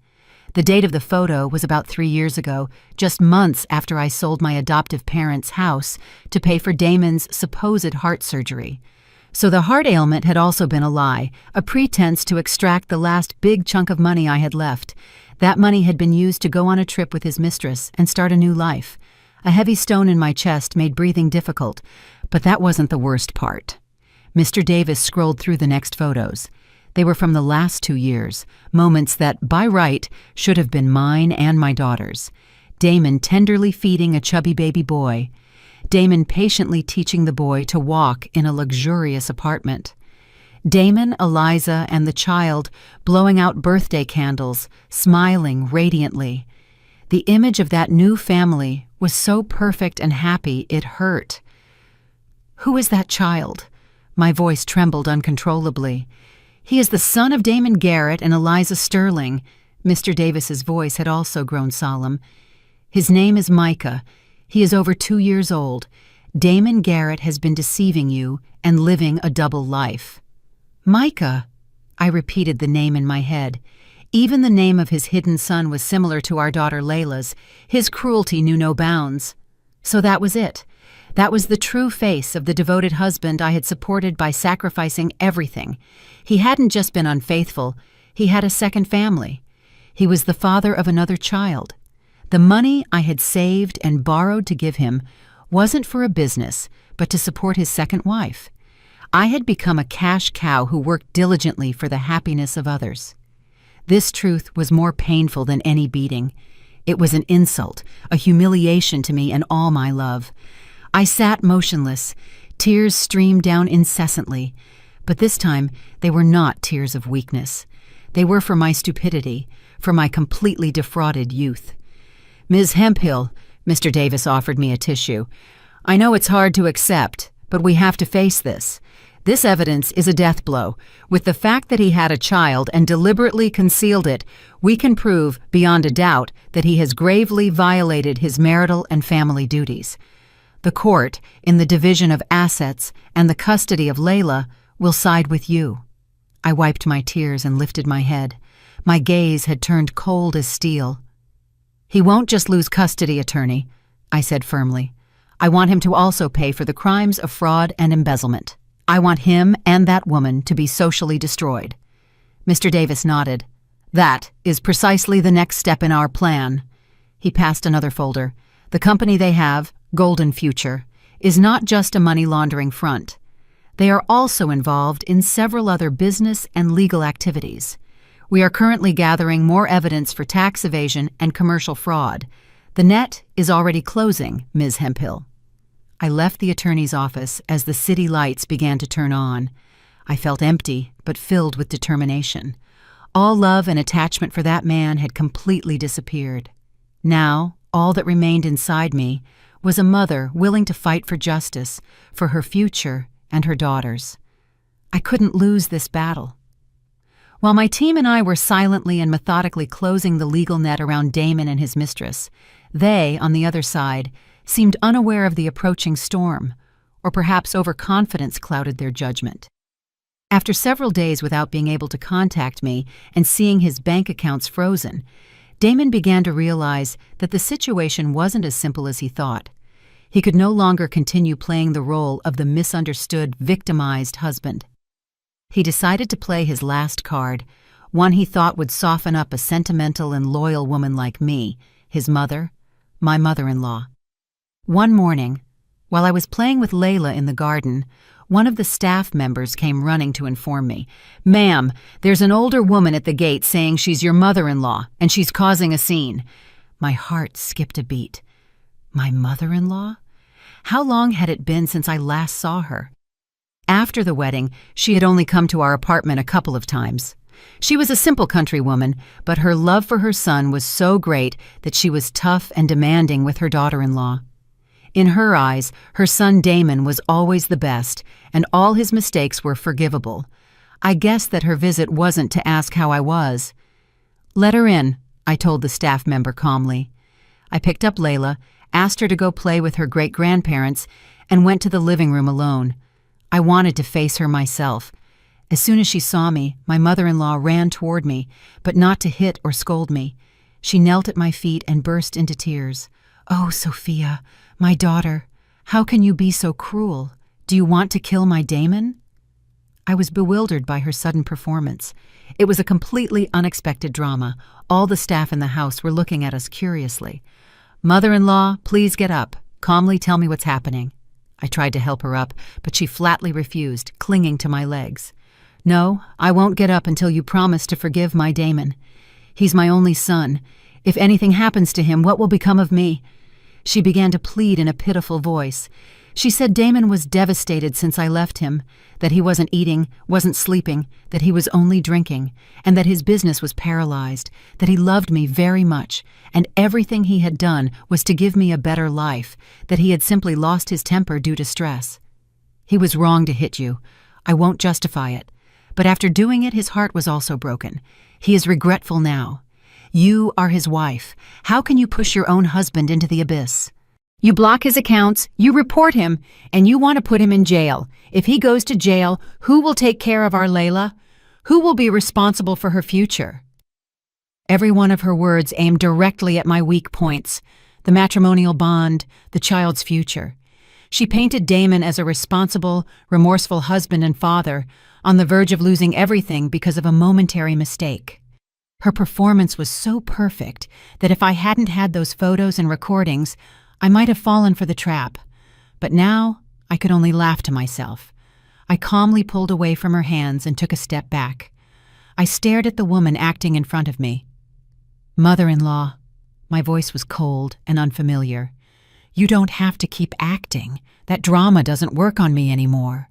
The date of the photo was about 3 years ago, just months after I sold my adoptive parents' house to pay for Damon's supposed heart surgery. So the heart ailment had also been a lie, a pretense to extract the last big chunk of money I had left. That money had been used to go on a trip with his mistress and start a new life. A heavy stone in my chest made breathing difficult, but that wasn't the worst part. Mr. Davis scrolled through the next photos. They were from the last 2 years, moments that, by right, should have been mine and my daughter's. Damon tenderly feeding a chubby baby boy. Damon patiently teaching the boy to walk in a luxurious apartment. Damon, Eliza, and the child blowing out birthday candles, smiling radiantly. The image of that new family was so perfect and happy it hurt. Who is that child? My voice trembled uncontrollably. He is the son of Damon Garrett and Eliza Sterling. Mr. Davis's voice had also grown solemn. His name is Micah. He is over 2 years old. Damon Garrett has been deceiving you and living a double life. Micah, I repeated the name in my head. Even the name of his hidden son was similar to our daughter Layla's. His cruelty knew no bounds. So that was it. That was the true face of the devoted husband I had supported by sacrificing everything. He hadn't just been unfaithful, he had a second family. He was the father of another child. The money I had saved and borrowed to give him wasn't for a business, but to support his second wife. I had become a cash cow who worked diligently for the happiness of others. This truth was more painful than any beating. It was an insult, a humiliation to me and all my love. I sat motionless. Tears streamed down incessantly. But this time, they were not tears of weakness. They were for my stupidity, for my completely defrauded youth. Ms. Hemphill, Mr. Davis offered me a tissue. I know it's hard to accept, but we have to face this. This evidence is a death blow. With the fact that he had a child and deliberately concealed it, we can prove, beyond a doubt, that he has gravely violated his marital and family duties. The court, in the division of assets and the custody of Layla, will side with you. I wiped my tears and lifted my head. My gaze had turned cold as steel. He won't just lose custody, attorney, I said firmly. I want him to also pay for the crimes of fraud and embezzlement. I want him and that woman to be socially destroyed. Mr. Davis nodded. That is precisely the next step in our plan. He passed another folder. The company they have, Golden Future, is not just a money laundering front. They are also involved in several other business and legal activities. We are currently gathering more evidence for tax evasion and commercial fraud. The net is already closing, Ms. Hemphill. I left the attorney's office as the city lights began to turn on. I felt empty, but filled with determination. All love and attachment for that man had completely disappeared. Now, all that remained inside me was a mother willing to fight for justice, for her future and her daughters. I couldn't lose this battle. While my team and I were silently and methodically closing the legal net around Damon and his mistress, they, on the other side, seemed unaware of the approaching storm, or perhaps overconfidence clouded their judgment. After several days without being able to contact me and seeing his bank accounts frozen, Damon began to realize that the situation wasn't as simple as he thought. He could no longer continue playing the role of the misunderstood, victimized husband. He decided to play his last card, one he thought would soften up a sentimental and loyal woman like me, his mother, my mother-in-law. One morning, while I was playing with Layla in the garden, one of the staff members came running to inform me, "Ma'am, there's an older woman at the gate saying she's your mother-in-law, and she's causing a scene." My heart skipped a beat. My mother-in-law? How long had it been since I last saw her? After the wedding, she had only come to our apartment a couple of times. She was a simple country woman, but her love for her son was so great that she was tough and demanding with her daughter-in-law. In her eyes, her son Damon was always the best, and all his mistakes were forgivable. I guessed that her visit wasn't to ask how I was. "Let her in," I told the staff member calmly. I picked up Layla, asked her to go play with her great-grandparents, and went to the living room alone. I wanted to face her myself. As soon as she saw me, my mother-in-law ran toward me, but not to hit or scold me. She knelt at my feet and burst into tears. "Oh, Sophia, my daughter, how can you be so cruel? Do you want to kill my Damon?" I was bewildered by her sudden performance. It was a completely unexpected drama. All the staff in the house were looking at us curiously. "Mother-in-law, please get up. Calmly tell me what's happening." I tried to help her up, but she flatly refused, clinging to my legs. "No, I won't get up until you promise to forgive my Damon. He's my only son. If anything happens to him, what will become of me?" She began to plead in a pitiful voice. She said Damon was devastated since I left him, that he wasn't eating, wasn't sleeping, that he was only drinking, and that his business was paralyzed, that he loved me very much, and everything he had done was to give me a better life, that he had simply lost his temper due to stress. "He was wrong to hit you. I won't justify it. But after doing it, his heart was also broken. He is regretful now. You are his wife. How can you push your own husband into the abyss? You block his accounts, you report him, and you want to put him in jail. If he goes to jail, who will take care of our Layla? Who will be responsible for her future?" Every one of her words aimed directly at my weak points: the matrimonial bond, the child's future. She painted Damon as a responsible, remorseful husband and father, on the verge of losing everything because of a momentary mistake. Her performance was so perfect that if I hadn't had those photos and recordings, I might have fallen for the trap. But now I could only laugh to myself. I calmly pulled away from her hands and took a step back. I stared at the woman acting in front of me. "Mother-in-law," my voice was cold and unfamiliar, "you don't have to keep acting. That drama doesn't work on me anymore."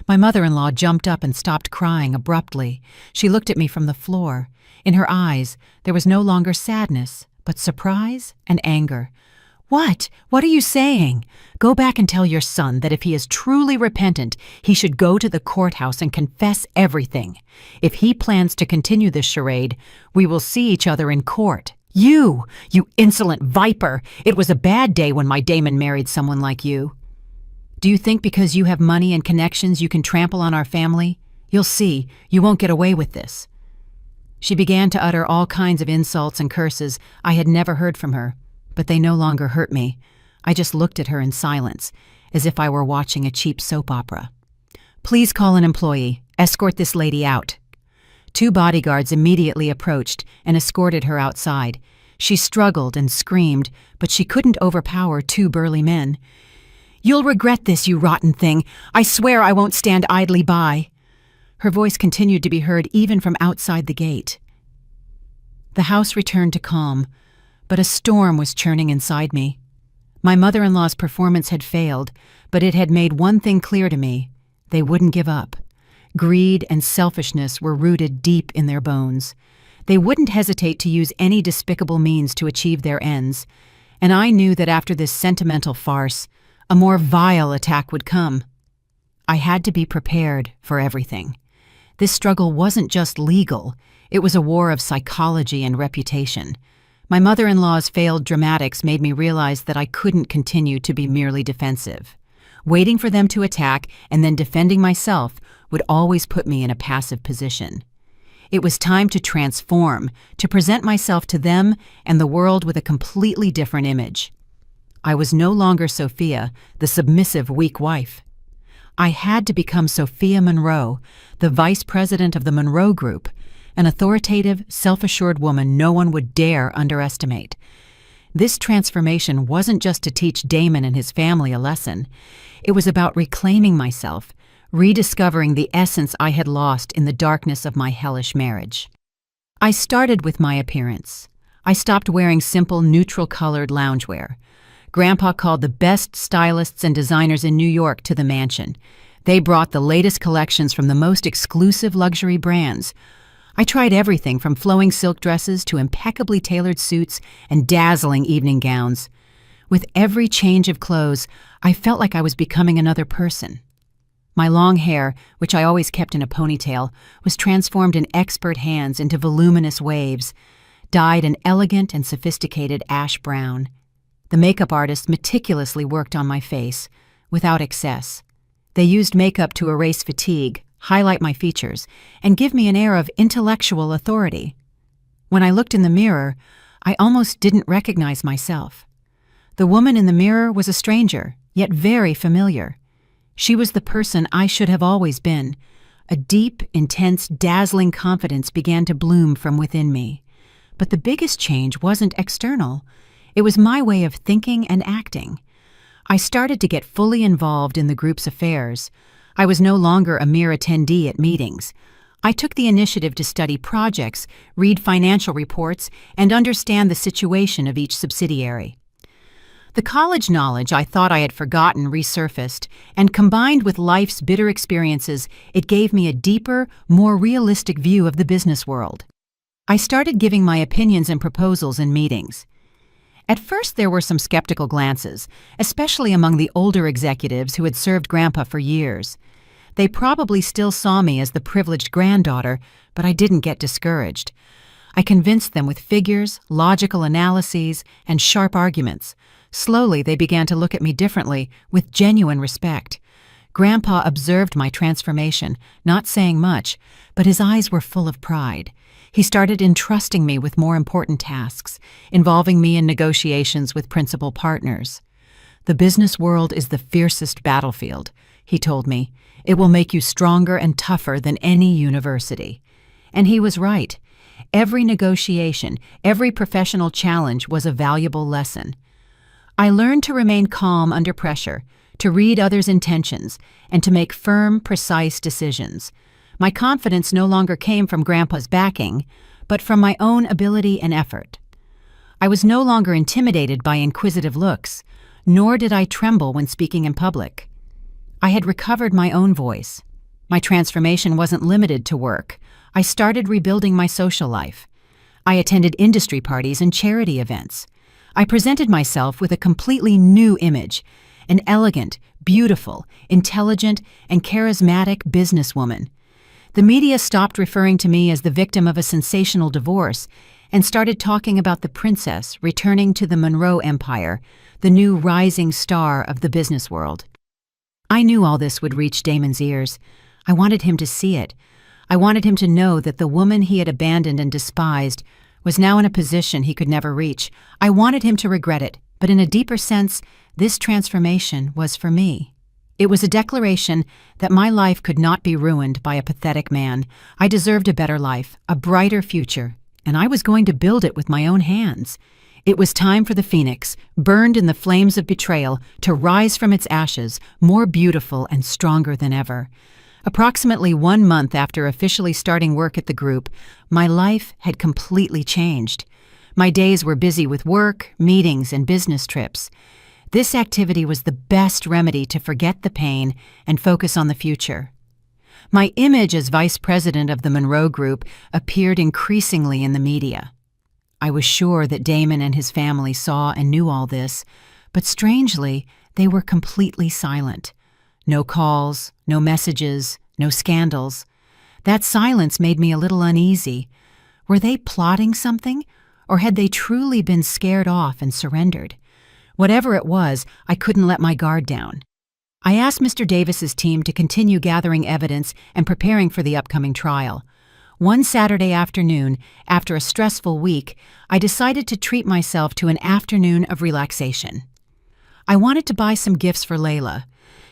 My mother-in-law jumped up and stopped crying abruptly. She looked at me from the floor. In her eyes, there was no longer sadness, but surprise and anger. "What? What are you saying? Go back and tell your son that if he is truly repentant, he should go to the courthouse and confess everything. If he plans to continue this charade, we will see each other in court. You insolent viper! It was a bad day when my Damon married someone like you. Do you think because you have money and connections you can trample on our family? You'll see, you won't get away with this." She began to utter all kinds of insults and curses I had never heard from her, but they no longer hurt me. I just looked at her in silence, as if I were watching a cheap soap opera. "Please call an employee. Escort this lady out." 2 bodyguards immediately approached and escorted her outside. She struggled and screamed, but she couldn't overpower 2 burly men. "You'll regret this, you rotten thing. I swear I won't stand idly by." Her voice continued to be heard even from outside the gate. The house returned to calm, but a storm was churning inside me. My mother-in-law's performance had failed, but it had made one thing clear to me: they wouldn't give up. Greed and selfishness were rooted deep in their bones. They wouldn't hesitate to use any despicable means to achieve their ends, and I knew that after this sentimental farce, a more vile attack would come. I had to be prepared for everything. This struggle wasn't just legal, it was a war of psychology and reputation. My mother-in-law's failed dramatics made me realize that I couldn't continue to be merely defensive. Waiting for them to attack and then defending myself would always put me in a passive position. It was time to transform, to present myself to them and the world with a completely different image. I was no longer Sophia, the submissive, weak wife. I had to become Sophia Monroe, the vice president of the Monroe Group, an authoritative, self-assured woman no one would dare underestimate. This transformation wasn't just to teach Damon and his family a lesson. It was about reclaiming myself, rediscovering the essence I had lost in the darkness of my hellish marriage. I started with my appearance. I stopped wearing simple, neutral-colored loungewear. Grandpa called the best stylists and designers in New York to the mansion. They brought the latest collections from the most exclusive luxury brands. I tried everything from flowing silk dresses to impeccably tailored suits and dazzling evening gowns. With every change of clothes, I felt like I was becoming another person. My long hair, which I always kept in a ponytail, was transformed in expert hands into voluminous waves, dyed an elegant and sophisticated ash brown. The makeup artist meticulously worked on my face, without excess. They used makeup to erase fatigue, highlight my features, and give me an air of intellectual authority. When I looked in the mirror, I almost didn't recognize myself. The woman in the mirror was a stranger, yet very familiar. She was the person I should have always been. A deep, intense, dazzling confidence began to bloom from within me. But the biggest change wasn't external. It was my way of thinking and acting. I started to get fully involved in the group's affairs. I was no longer a mere attendee at meetings. I took the initiative to study projects, read financial reports, and understand the situation of each subsidiary. The college knowledge I thought I had forgotten resurfaced, and combined with life's bitter experiences, it gave me a deeper, more realistic view of the business world. I started giving my opinions and proposals in meetings. At first there were some skeptical glances, especially among the older executives who had served Grandpa for years. They probably still saw me as the privileged granddaughter, but I didn't get discouraged. I convinced them with figures, logical analyses, and sharp arguments. Slowly, they began to look at me differently, with genuine respect. Grandpa observed my transformation, not saying much, but his eyes were full of pride. He started entrusting me with more important tasks, involving me in negotiations with principal partners. "The business world is the fiercest battlefield," he told me. "It will make you stronger and tougher than any university." And he was right. Every negotiation, every professional challenge was a valuable lesson. I learned to remain calm under pressure, to read others' intentions, and to make firm, precise decisions. My confidence no longer came from Grandpa's backing, but from my own ability and effort. I was no longer intimidated by inquisitive looks, nor did I tremble when speaking in public. I had recovered my own voice. My transformation wasn't limited to work. I started rebuilding my social life. I attended industry parties and charity events. I presented myself with a completely new image, an elegant, beautiful, intelligent, and charismatic businesswoman. The media stopped referring to me as the victim of a sensational divorce and started talking about the princess returning to the Monroe Empire, the new rising star of the business world. I knew all this would reach Damon's ears. I wanted him to see it. I wanted him to know that the woman he had abandoned and despised was now in a position he could never reach. I wanted him to regret it, but in a deeper sense, this transformation was for me. It was a declaration that my life could not be ruined by a pathetic man. I deserved a better life, a brighter future, and I was going to build it with my own hands. It was time for the phoenix, burned in the flames of betrayal, to rise from its ashes, more beautiful and stronger than ever. Approximately 1 month after officially starting work at the group, my life had completely changed. My days were busy with work, meetings, and business trips. This activity was the best remedy to forget the pain and focus on the future. My image as vice president of the Monroe Group appeared increasingly in the media. I was sure that Damon and his family saw and knew all this, but strangely, they were completely silent. No calls, no messages, no scandals. That silence made me a little uneasy. Were they plotting something, or had they truly been scared off and surrendered? Whatever it was, I couldn't let my guard down. I asked Mr. Davis's team to continue gathering evidence and preparing for the upcoming trial. One Saturday afternoon, after a stressful week, I decided to treat myself to an afternoon of relaxation. I wanted to buy some gifts for Layla.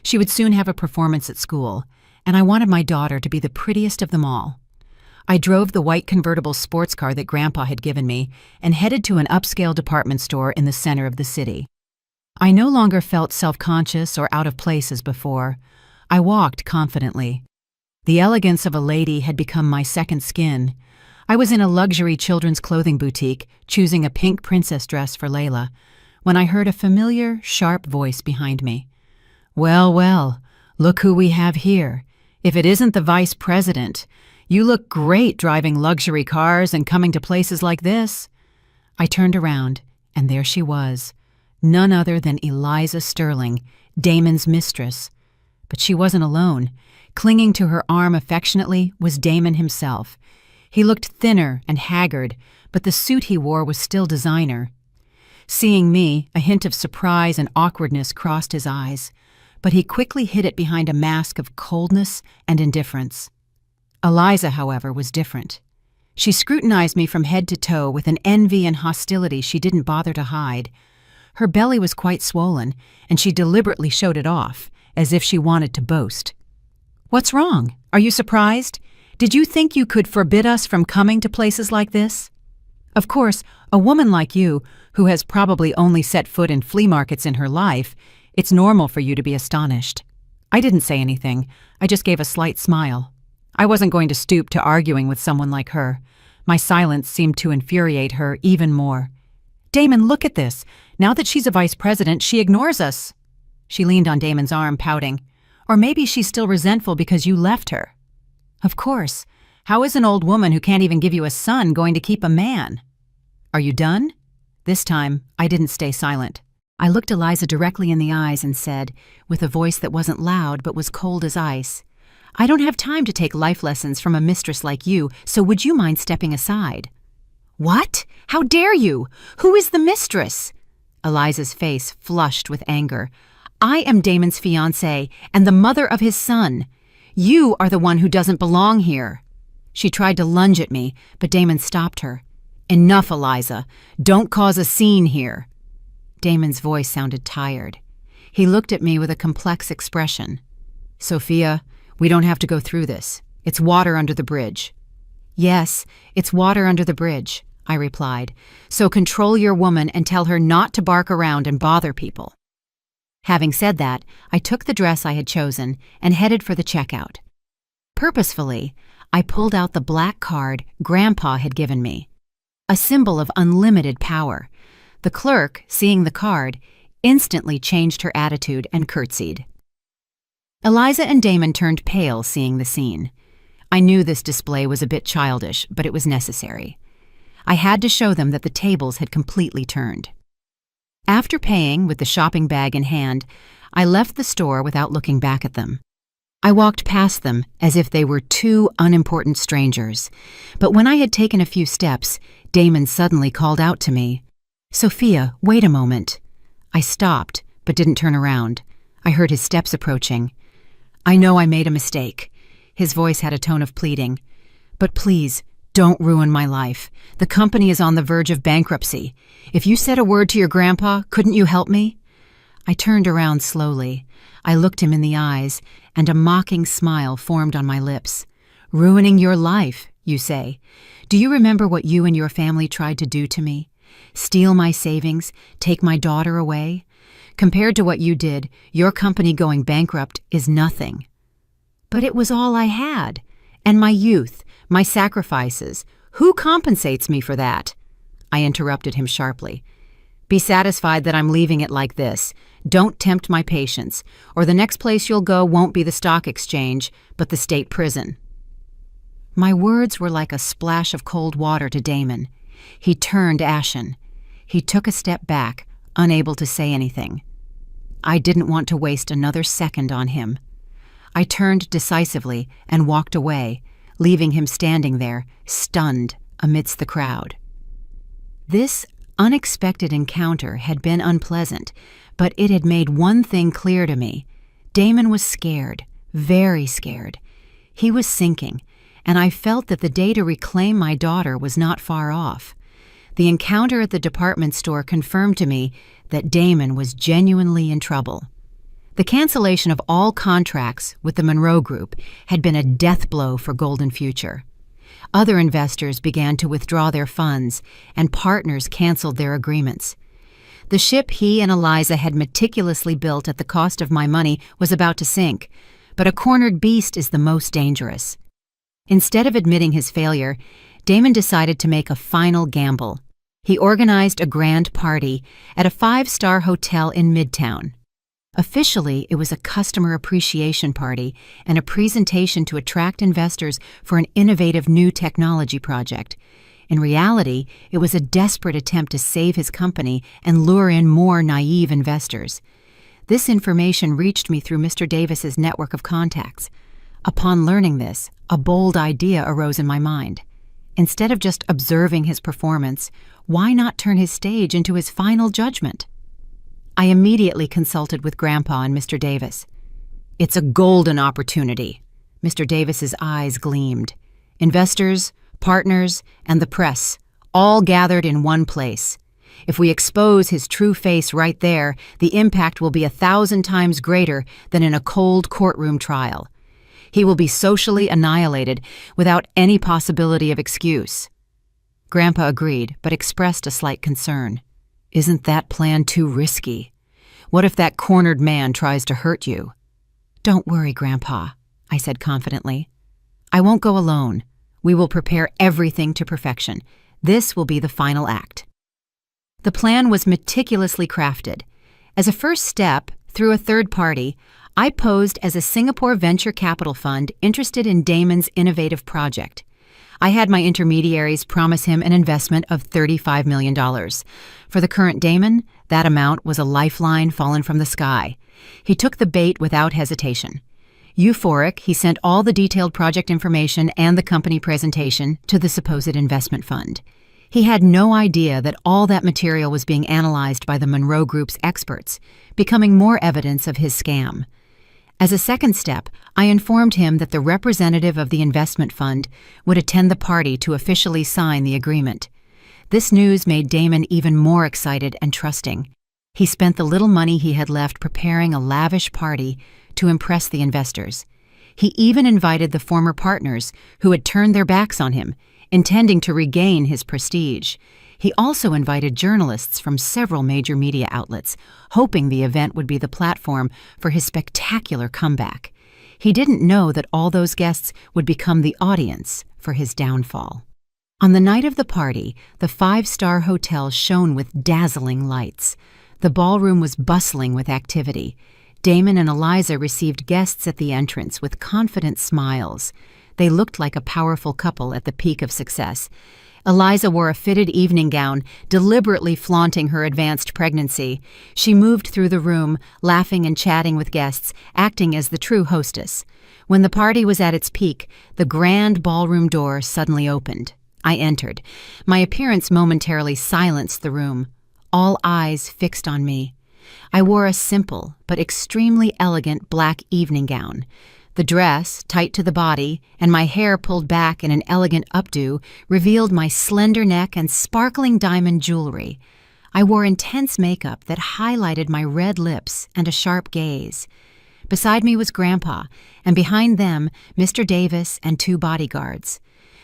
She would soon have a performance at school, and I wanted my daughter to be the prettiest of them all. I drove the white convertible sports car that Grandpa had given me and headed to an upscale department store in the center of the city. I no longer felt self-conscious or out of place as before. I walked confidently. The elegance of a lady had become my second skin. I was in a luxury children's clothing boutique, choosing a pink princess dress for Layla, when I heard a familiar, sharp voice behind me. "Well, well, look who we have here. If it isn't the vice president, you look great driving luxury cars and coming to places like this." I turned around, and there she was, None other than Eliza Sterling, Damon's mistress. But she wasn't alone. Clinging to her arm affectionately was Damon himself. He looked thinner and haggard, but the suit he wore was still designer. Seeing me, a hint of surprise and awkwardness crossed his eyes, but he quickly hid it behind a mask of coldness and indifference. Eliza, however, was different. She scrutinized me from head to toe with an envy and hostility she didn't bother to hide. Her belly was quite swollen, and she deliberately showed it off, as if she wanted to boast. "What's wrong? Are you surprised? Did you think you could forbid us from coming to places like this?" Of course, a woman like you, who has probably only set foot in flea markets in her life, it's normal for you to be astonished. I didn't say anything. I just gave a slight smile. I wasn't going to stoop to arguing with someone like her. My silence seemed to infuriate her even more. "Damon, look at this. Now that she's a vice president, she ignores us." She leaned on Damon's arm, pouting. "Or maybe she's still resentful because you left her." "Of course. How is an old woman who can't even give you a son going to keep a man?" "Are you done?" This time, I didn't stay silent. I looked Eliza directly in the eyes and said, with a voice that wasn't loud but was cold as ice, "I don't have time to take life lessons from a mistress like you, so would you mind stepping aside?" "What? How dare you? Who is the mistress?" Eliza's face flushed with anger. "I am Damon's fiancée and the mother of his son. You are the one who doesn't belong here." She tried to lunge at me, but Damon stopped her. "Enough, Eliza. Don't cause a scene here." Damon's voice sounded tired. He looked at me with a complex expression. "Sophia, we don't have to go through this. It's water under the bridge." "Yes, it's water under the bridge," I replied. "So control your woman and tell her not to bark around and bother people." Having said that, I took the dress I had chosen and headed for the checkout. Purposefully, I pulled out the black card Grandpa had given me, a symbol of unlimited power. The clerk, seeing the card, instantly changed her attitude and curtsied. Eliza and Damon turned pale seeing the scene. I knew this display was a bit childish, but it was necessary. I had to show them that the tables had completely turned. After paying with the shopping bag in hand, I left the store without looking back at them. I walked past them as if they were two unimportant strangers, but when I had taken a few steps, Damon suddenly called out to me, "Sophia, wait a moment." I stopped, but didn't turn around. I heard his steps approaching. "I know I made a mistake." His voice had a tone of pleading. "But please, don't ruin my life. The company is on the verge of bankruptcy. If you said a word to your grandpa, couldn't you help me?" I turned around slowly. I looked him in the eyes, and a mocking smile formed on my lips. "Ruining your life, you say? Do you remember what you and your family tried to do to me? Steal my savings, take my daughter away? Compared to what you did, your company going bankrupt is nothing." "But it was all I had. And my youth, my sacrifices. Who compensates me for that?" I interrupted him sharply. "Be satisfied that I'm leaving it like this. Don't tempt my patience, or the next place you'll go won't be the stock exchange, but the state prison." My words were like a splash of cold water to Damon. He turned ashen. He took a step back, unable to say anything. I didn't want to waste another second on him. I turned decisively and walked away, leaving him standing there, stunned, amidst the crowd. This unexpected encounter had been unpleasant, but it had made one thing clear to me. Damon was scared, very scared. He was sinking, and I felt that the day to reclaim my daughter was not far off. The encounter at the department store confirmed to me that Damon was genuinely in trouble. The cancellation of all contracts with the Monroe Group had been a death blow for Golden Future. Other investors began to withdraw their funds, and partners canceled their agreements. The ship he and Eliza had meticulously built at the cost of my money was about to sink, but a cornered beast is the most dangerous. Instead of admitting his failure, Damon decided to make a final gamble. He organized a grand party at a 5-star hotel in Midtown. Officially, it was a customer appreciation party and a presentation to attract investors for an innovative new technology project. In reality, it was a desperate attempt to save his company and lure in more naive investors. This information reached me through Mr. Davis's network of contacts. Upon learning this, a bold idea arose in my mind. Instead of just observing his performance, why not turn his stage into his final judgment? I immediately consulted with Grandpa and Mr. Davis. "It's a golden opportunity." Mr. Davis's eyes gleamed. "Investors, partners, and the press, all gathered in one place. If we expose his true face right there, the impact will be 1,000 times greater than in a cold courtroom trial. He will be socially annihilated without any possibility of excuse." Grandpa agreed, but expressed a slight concern. "Isn't that plan too risky? What if that cornered man tries to hurt you?" "Don't worry, Grandpa," I said confidently. "I won't go alone. We will prepare everything to perfection. This will be the final act." The plan was meticulously crafted. As a first step, through a third party, I posed as a Singapore venture capital fund interested in Damon's innovative project. I had my intermediaries promise him an investment of $35 million. For the current Damon, that amount was a lifeline fallen from the sky. He took the bait without hesitation. Euphoric, he sent all the detailed project information and the company presentation to the supposed investment fund. He had no idea that all that material was being analyzed by the Monroe Group's experts, becoming more evidence of his scam. As a second step, I informed him that the representative of the investment fund would attend the party to officially sign the agreement. This news made Damon even more excited and trusting. He spent the little money he had left preparing a lavish party to impress the investors. He even invited the former partners who had turned their backs on him, intending to regain his prestige. He also invited journalists from several major media outlets, hoping the event would be the platform for his spectacular comeback. He didn't know that all those guests would become the audience for his downfall. On the night of the party, the five-star hotel shone with dazzling lights. The ballroom was bustling with activity. Damon and Eliza received guests at the entrance with confident smiles. They looked like a powerful couple at the peak of success. Eliza wore a fitted evening gown, deliberately flaunting her advanced pregnancy. She moved through the room, laughing and chatting with guests, acting as the true hostess. When the party was at its peak, the grand ballroom door suddenly opened. I entered. My appearance momentarily silenced the room. All eyes fixed on me. I wore a simple but extremely elegant black evening gown. The dress, tight to the body, and my hair pulled back in an elegant updo, revealed my slender neck and sparkling diamond jewelry. I wore intense makeup that highlighted my red lips and a sharp gaze. Beside me was Grandpa, and behind them, Mr. Davis and two bodyguards.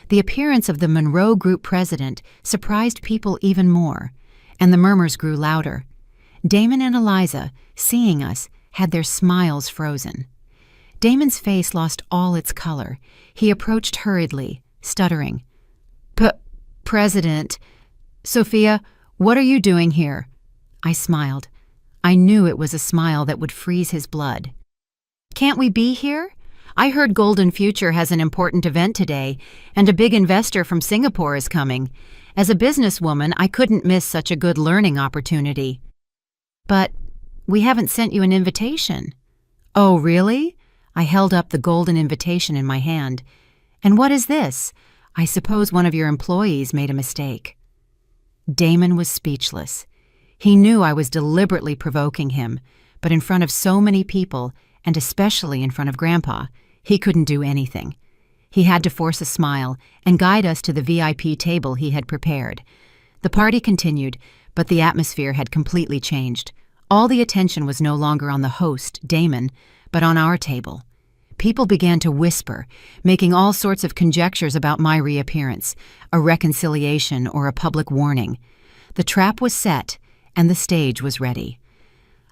The appearance of the Monroe Group president surprised people even more, and the murmurs grew louder. Damon and Eliza, seeing us, had their smiles frozen. Damon's face lost all its color. He approached hurriedly, stuttering. President, Sophia, what are you doing here?" I smiled. I knew it was a smile that would freeze his blood. "Can't we be here? I heard Golden Future has an important event today, and a big investor from Singapore is coming. As a businesswoman, I couldn't miss such a good learning opportunity." "But we haven't sent you an invitation." "Oh, really?" I held up the golden invitation in my hand. "And what is this? I suppose one of your employees made a mistake." Damon was speechless. He knew I was deliberately provoking him, but in front of so many people, and especially in front of Grandpa, he couldn't do anything. He had to force a smile and guide us to the VIP table he had prepared. The party continued, but the atmosphere had completely changed. All the attention was no longer on the host, Damon, but on our table. People began to whisper, making all sorts of conjectures about my reappearance, a reconciliation or a public warning. The trap was set, and the stage was ready.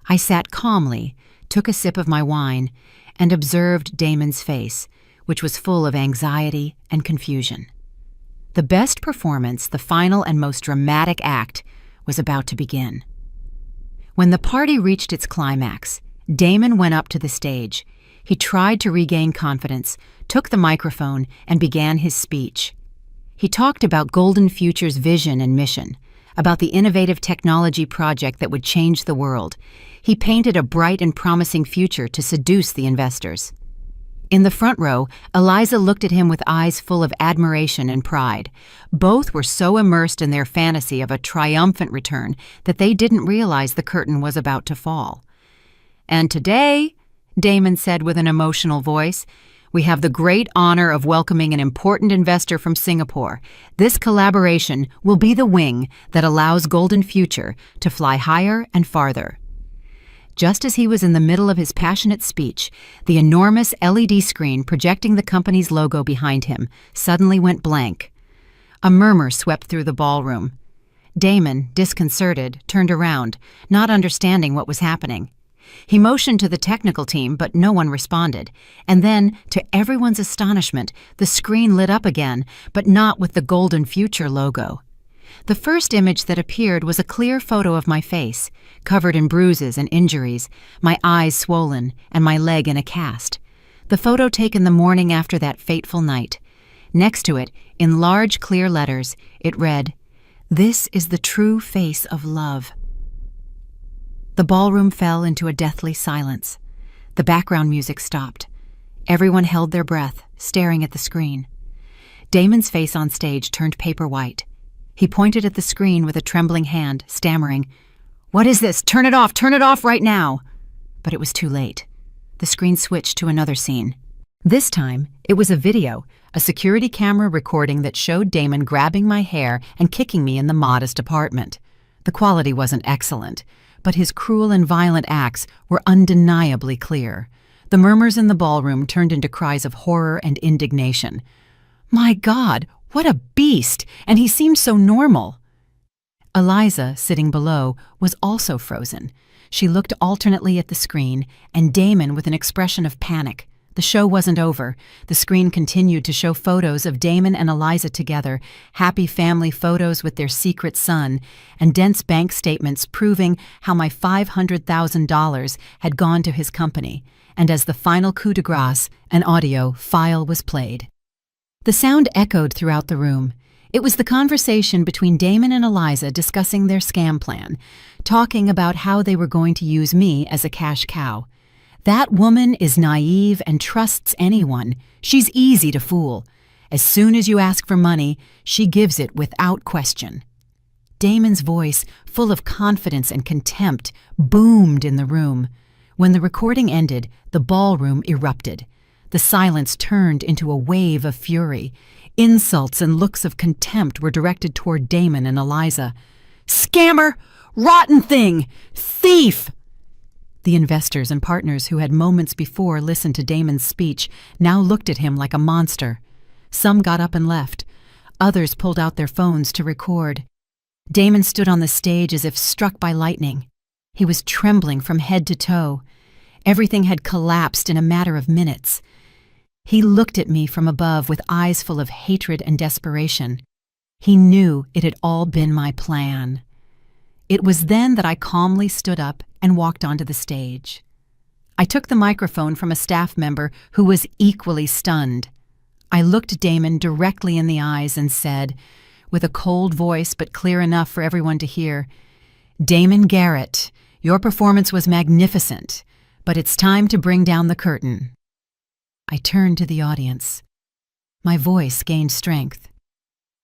I sat calmly, took a sip of my wine, and observed Damon's face, which was full of anxiety and confusion. The best performance, the final and most dramatic act, was about to begin. When the party reached its climax, Damon went up to the stage. He tried to regain confidence, took the microphone, and began his speech. He talked about Golden Future's vision and mission, about the innovative technology project that would change the world. He painted a bright and promising future to seduce the investors. In the front row, Eliza looked at him with eyes full of admiration and pride. Both were so immersed in their fantasy of a triumphant return that they didn't realize the curtain was about to fall. "And today," Damon said with an emotional voice, "we have the great honor of welcoming an important investor from Singapore. This collaboration will be the wing that allows Golden Future to fly higher and farther." Just as he was in the middle of his passionate speech, the enormous LED screen projecting the company's logo behind him suddenly went blank. A murmur swept through the ballroom. Damon, disconcerted, turned around, not understanding what was happening. He motioned to the technical team, but no one responded. And then, to everyone's astonishment, the screen lit up again, but not with the Golden Future logo. The first image that appeared was a clear photo of my face, covered in bruises and injuries, my eyes swollen, and my leg in a cast. The photo taken the morning after that fateful night. Next to it, in large clear letters, it read, "This is the true face of love." The ballroom fell into a deathly silence. The background music stopped. Everyone held their breath, staring at the screen. Damon's face on stage turned paper white. He pointed at the screen with a trembling hand, stammering, "What is this? Turn it off right now!" But it was too late. The screen switched to another scene. This time, it was a video, a security camera recording that showed Damon grabbing my hair and kicking me in the modest apartment. The quality wasn't excellent, but his cruel and violent acts were undeniably clear. The murmurs in the ballroom turned into cries of horror and indignation. "My God, what a beast! And he seemed so normal." Eliza, sitting below, was also frozen. She looked alternately at the screen, and Damon with an expression of panic. The show wasn't over. The screen continued to show photos of Damon and Eliza together, happy family photos with their secret son, and dense bank statements proving how my $500,000 had gone to his company. And as the final coup de grace, an audio file was played. The sound echoed throughout the room. It was the conversation between Damon and Eliza discussing their scam plan, talking about how they were going to use me as a cash cow. "That woman is naive and trusts anyone. She's easy to fool. As soon as you ask for money, she gives it without question." Damon's voice, full of confidence and contempt, boomed in the room. When the recording ended, the ballroom erupted. The silence turned into a wave of fury. Insults and looks of contempt were directed toward Damon and Eliza. "Scammer! Rotten thing! Thief!" The investors and partners who had moments before listened to Damon's speech now looked at him like a monster. Some got up and left. Others pulled out their phones to record. Damon stood on the stage as if struck by lightning. He was trembling from head to toe. Everything had collapsed in a matter of minutes. He looked at me from above with eyes full of hatred and desperation. He knew it had all been my plan. It was then that I calmly stood up and walked onto the stage. I took the microphone from a staff member who was equally stunned. I looked Damon directly in the eyes and said, with a cold voice but clear enough for everyone to hear, "Damon Garrett, your performance was magnificent, but it's time to bring down the curtain." I turned to the audience. My voice gained strength.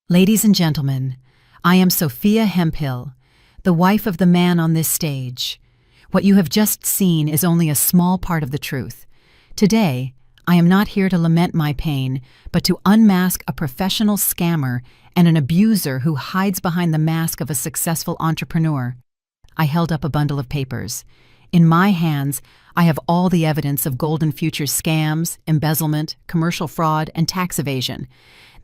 "Ladies and gentlemen, I am Sophia Hemphill, the wife of the man on this stage. What you have just seen is only a small part of the truth. Today, I am not here to lament my pain, but to unmask a professional scammer and an abuser who hides behind the mask of a successful entrepreneur." I held up a bundle of papers. In my hands, I have all the evidence of Golden Future's scams, embezzlement, commercial fraud, and tax evasion.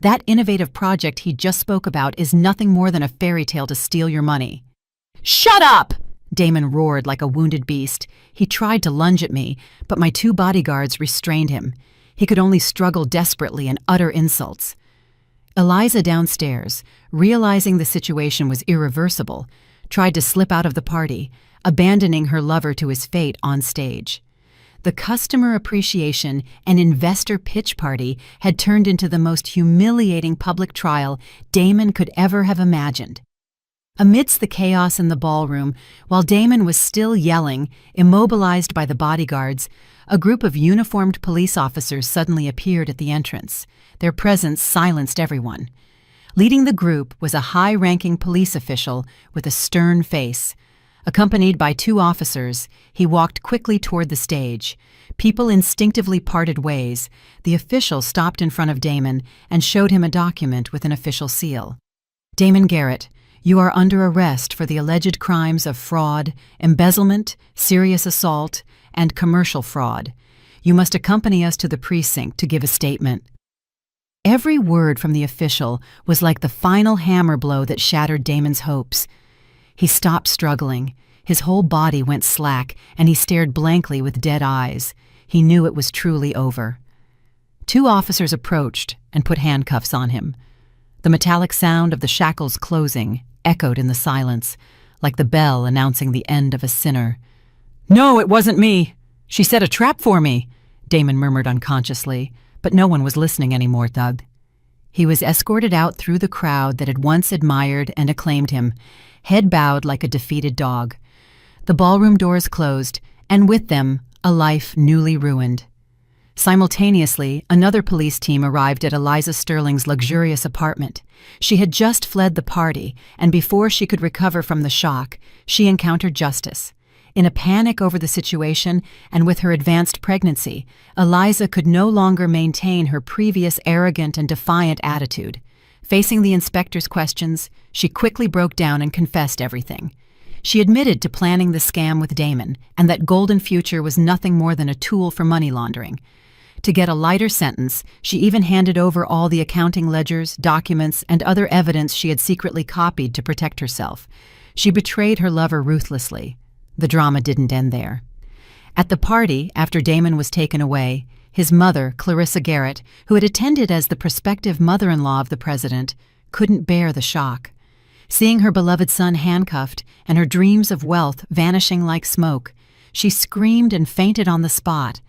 That innovative project he just spoke about is nothing more than a fairy tale to steal your money. "Shut up!" Damon roared like a wounded beast. He tried to lunge at me, but my 2 bodyguards restrained him. He could only struggle desperately and utter insults. Eliza downstairs, realizing the situation was irreversible, tried to slip out of the party, abandoning her lover to his fate on stage. The customer appreciation and investor pitch party had turned into the most humiliating public trial Damon could ever have imagined. Amidst the chaos in the ballroom, while Damon was still yelling, immobilized by the bodyguards, a group of uniformed police officers suddenly appeared at the entrance. Their presence silenced everyone. Leading the group was a high-ranking police official with a stern face. Accompanied by 2 officers, he walked quickly toward the stage. People instinctively parted ways. The official stopped in front of Damon and showed him a document with an official seal. "Damon Garrett, you are under arrest for the alleged crimes of fraud, embezzlement, serious assault, and commercial fraud. You must accompany us to the precinct to give a statement." Every word from the official was like the final hammer blow that shattered Damon's hopes. He stopped struggling. His whole body went slack, and he stared blankly with dead eyes. He knew it was truly over. 2 officers approached and put handcuffs on him. The metallic sound of the shackles closing echoed in the silence, like the bell announcing the end of a sinner. "No, it wasn't me. She set a trap for me," Damon murmured unconsciously, but no one was listening anymore, Doug. He was escorted out through the crowd that had once admired and acclaimed him, head bowed like a defeated dog. The ballroom doors closed, and with them, a life newly ruined. Simultaneously, another police team arrived at Eliza Sterling's luxurious apartment. She had just fled the party, and before she could recover from the shock, she encountered Justice. In a panic over the situation and with her advanced pregnancy, Eliza could no longer maintain her previous arrogant and defiant attitude. Facing the inspector's questions, she quickly broke down and confessed everything. She admitted to planning the scam with Damon and that Golden Future was nothing more than a tool for money laundering. To get a lighter sentence, she even handed over all the accounting ledgers, documents, and other evidence she had secretly copied to protect herself. She betrayed her lover ruthlessly. The drama didn't end there. At the party, after Damon was taken away, his mother, Clarissa Garrett, who had attended as the prospective mother-in-law of the president, couldn't bear the shock. Seeing her beloved son handcuffed and her dreams of wealth vanishing like smoke, she screamed and fainted on the spot.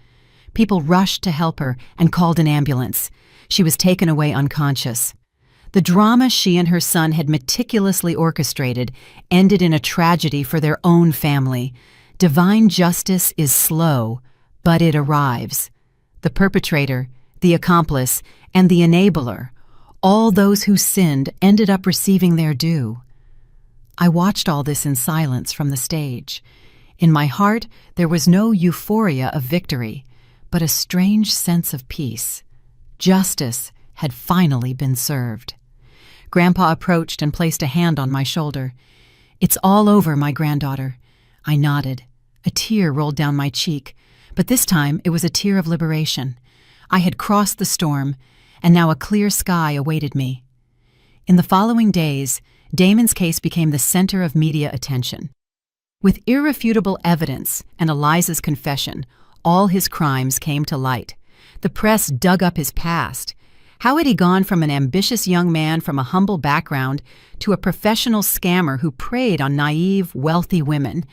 People rushed to help her and called an ambulance. She was taken away unconscious. The drama she and her son had meticulously orchestrated ended in a tragedy for their own family. Divine justice is slow, but it arrives. The perpetrator, the accomplice, and the enabler, all those who sinned, ended up receiving their due. I watched all this in silence from the stage. In my heart, there was no euphoria of victory, but a strange sense of peace. Justice had finally been served. Grandpa approached and placed a hand on my shoulder. "It's all over, my granddaughter." I nodded. A tear rolled down my cheek, but this time it was a tear of liberation. I had crossed the storm, and now a clear sky awaited me. In the following days, Damon's case became the center of media attention. With irrefutable evidence and Eliza's confession, all his crimes came to light. The press dug up his past. How had he gone from an ambitious young man from a humble background to a professional scammer who preyed on naive, wealthy women?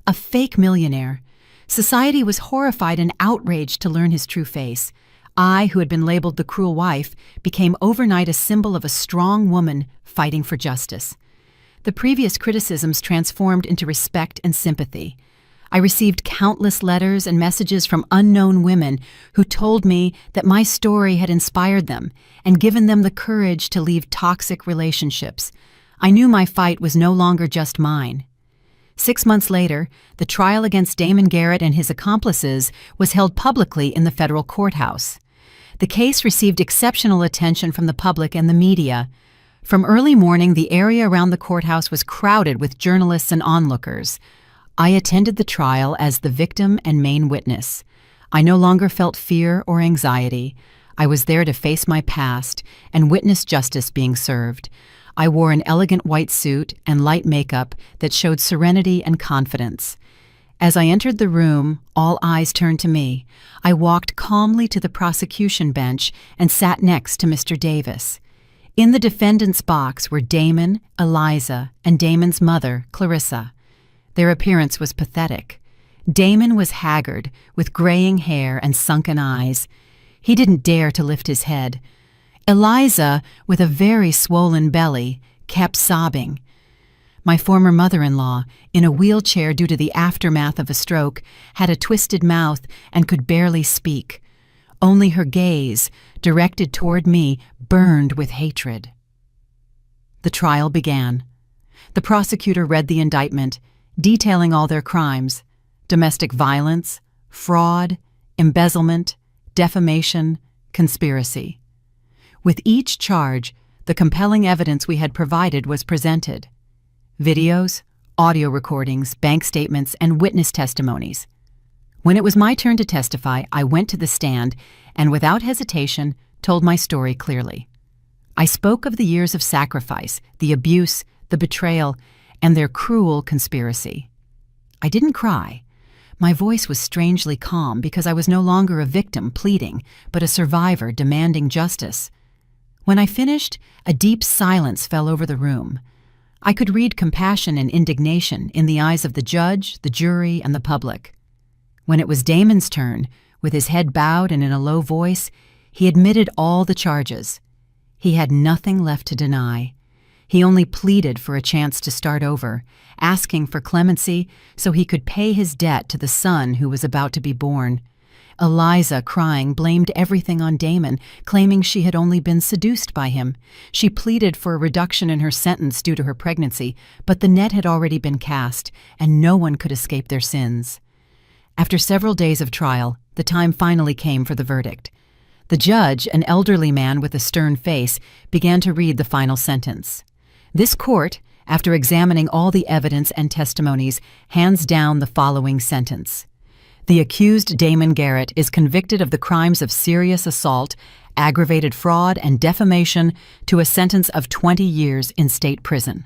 A fake millionaire. Society was horrified and outraged to learn his true face. I, who had been labeled the cruel wife, became overnight a symbol of a strong woman fighting for justice. The previous criticisms transformed into respect and sympathy. I received countless letters and messages from unknown women who told me that my story had inspired them and given them the courage to leave toxic relationships. I knew my fight was no longer just mine. 6 months later, the trial against Damon Garrett and his accomplices was held publicly in the federal courthouse. The case received exceptional attention from the public and the media. From early morning, the area around the courthouse was crowded with journalists and onlookers. I attended the trial as the victim and main witness. I no longer felt fear or anxiety. I was there to face my past and witness justice being served. I wore an elegant white suit and light makeup that showed serenity and confidence. As I entered the room, all eyes turned to me. I walked calmly to the prosecution bench and sat next to Mr. Davis. In the defendant's box were Damon, Eliza, and Damon's mother, Clarissa. Their appearance was pathetic. Damon was haggard, with graying hair and sunken eyes. He didn't dare to lift his head. Eliza, with a very swollen belly, kept sobbing. My former mother-in-law, in a wheelchair due to the aftermath of a stroke, had a twisted mouth and could barely speak. Only her gaze, directed toward me, burned with hatred. The trial began. The prosecutor read the indictment, detailing all their crimes: domestic violence, fraud, embezzlement, defamation, conspiracy. With each charge, the compelling evidence we had provided was presented: videos, audio recordings, bank statements, and witness testimonies. When it was my turn to testify, I went to the stand and, without hesitation, told my story clearly. I spoke of the years of sacrifice, the abuse, the betrayal, and their cruel conspiracy. I didn't cry. My voice was strangely calm because I was no longer a victim pleading, but a survivor demanding justice. When I finished, a deep silence fell over the room. I could read compassion and indignation in the eyes of the judge, the jury, and the public. When it was Damon's turn, with his head bowed and in a low voice, he admitted all the charges. He had nothing left to deny. He only pleaded for a chance to start over, asking for clemency so he could pay his debt to the son who was about to be born. Eliza, crying, blamed everything on Damon, claiming she had only been seduced by him. She pleaded for a reduction in her sentence due to her pregnancy, but the net had already been cast, and no one could escape their sins. After several days of trial, the time finally came for the verdict. The judge, an elderly man with a stern face, began to read the final sentence. This court, after examining all the evidence and testimonies, hands down the following sentence: the accused Damon Garrett is convicted of the crimes of serious assault, aggravated fraud, and defamation to a sentence of 20 years in state prison.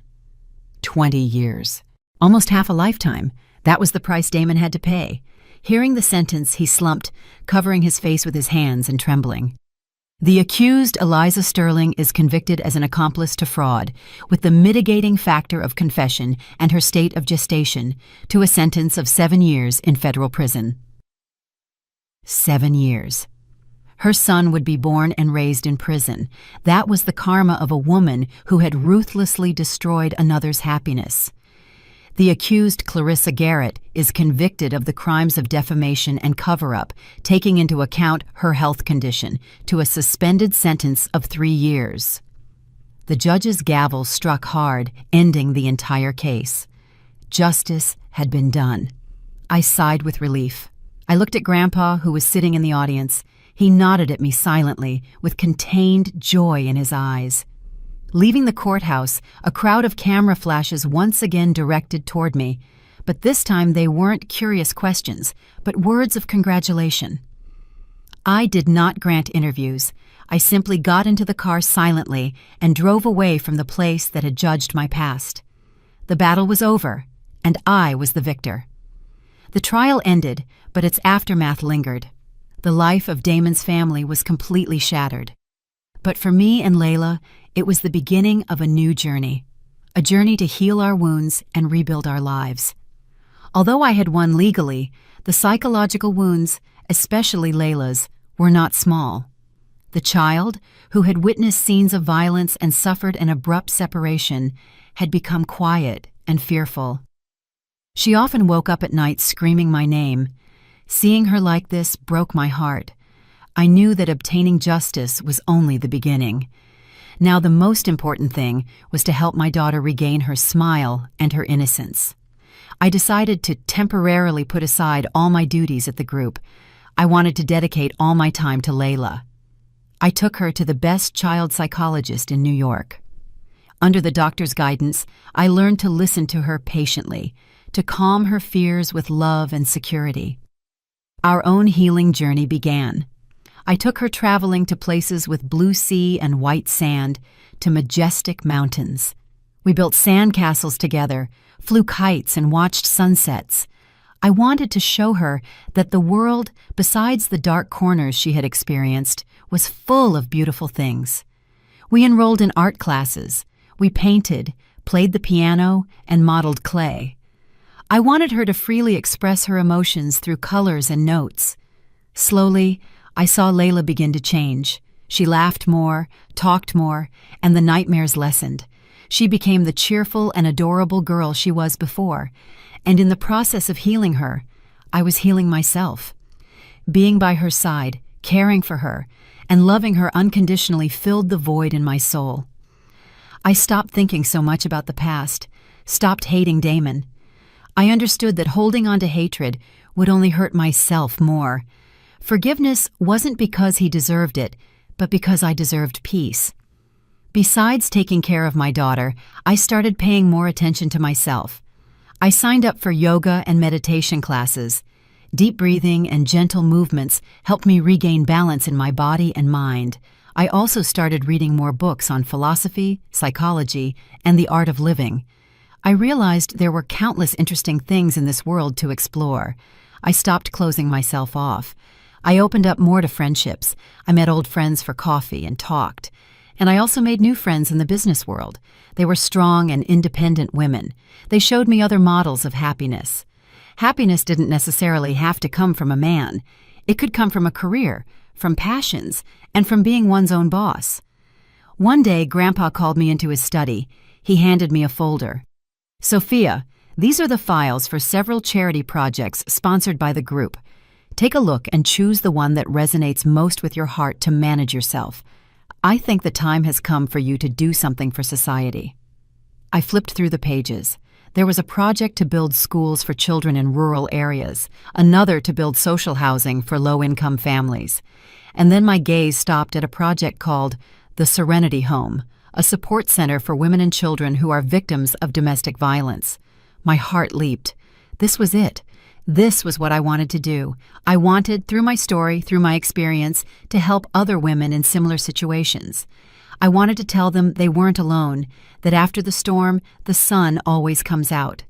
20 years. Almost half a lifetime. That was the price Damon had to pay. Hearing the sentence, he slumped, covering his face with his hands and trembling. The accused, Eliza Sterling, is convicted as an accomplice to fraud, with the mitigating factor of confession and her state of gestation, to a sentence of 7 years in federal prison. 7 years. Her son would be born and raised in prison. That was the karma of a woman who had ruthlessly destroyed another's happiness. The accused, Clarissa Garrett, is convicted of the crimes of defamation and cover-up, taking into account her health condition, to a suspended sentence of 3 years. The judge's gavel struck hard, ending the entire case. Justice had been done. I sighed with relief. I looked at Grandpa, who was sitting in the audience. He nodded at me silently, with contained joy in his eyes. Leaving the courthouse, a crowd of camera flashes once again directed toward me, but this time they weren't curious questions, but words of congratulation. I did not grant interviews. I simply got into the car silently and drove away from the place that had judged my past. The battle was over, and I was the victor. The trial ended, but its aftermath lingered. The life of Damon's family was completely shattered. But for me and Layla, it was the beginning of a new journey, a journey to heal our wounds and rebuild our lives. Although I had won legally, the psychological wounds, especially Layla's, were not small. The child, who had witnessed scenes of violence and suffered an abrupt separation, had become quiet and fearful. She often woke up at night screaming my name. Seeing her like this broke my heart. I knew that obtaining justice was only the beginning. Now the most important thing was to help my daughter regain her smile and her innocence. I decided to temporarily put aside all my duties at the group. I wanted to dedicate all my time to Layla. I took her to the best child psychologist in New York. Under the doctor's guidance, I learned to listen to her patiently, to calm her fears with love and security. Our own healing journey began. I took her traveling to places with blue sea and white sand, to majestic mountains. We built sandcastles together, flew kites, and watched sunsets. I wanted to show her that the world, besides the dark corners she had experienced, was full of beautiful things. We enrolled in art classes. We painted, played the piano, and modeled clay. I wanted her to freely express her emotions through colors and notes. Slowly, I saw Layla begin to change. She laughed more, talked more, and the nightmares lessened. She became the cheerful and adorable girl she was before, and in the process of healing her, I was healing myself. Being by her side, caring for her, and loving her unconditionally filled the void in my soul. I stopped thinking so much about the past, stopped hating Damon. I understood that holding on to hatred would only hurt myself more. Forgiveness wasn't because he deserved it, but because I deserved peace. Besides taking care of my daughter, I started paying more attention to myself. I signed up for yoga and meditation classes. Deep breathing and gentle movements helped me regain balance in my body and mind. I also started reading more books on philosophy, psychology, and the art of living. I realized there were countless interesting things in this world to explore. I stopped closing myself off. I opened up more to friendships. I met old friends for coffee and talked. And I also made new friends in the business world. They were strong and independent women. They showed me other models of happiness. Happiness didn't necessarily have to come from a man. It could come from a career, from passions, and from being one's own boss. One day, Grandpa called me into his study. He handed me a folder. "Sophia, these are the files for several charity projects sponsored by the group. Take a look and choose the one that resonates most with your heart to manage yourself. I think the time has come for you to do something for society." I flipped through the pages. There was a project to build schools for children in rural areas, another to build social housing for low-income families. And then my gaze stopped at a project called the Serenity Home, a support center for women and children who are victims of domestic violence. My heart leaped. This was it. This was what I wanted to do. I wanted, through my story, through my experience, to help other women in similar situations. I wanted to tell them they weren't alone, that after the storm, the sun always comes out.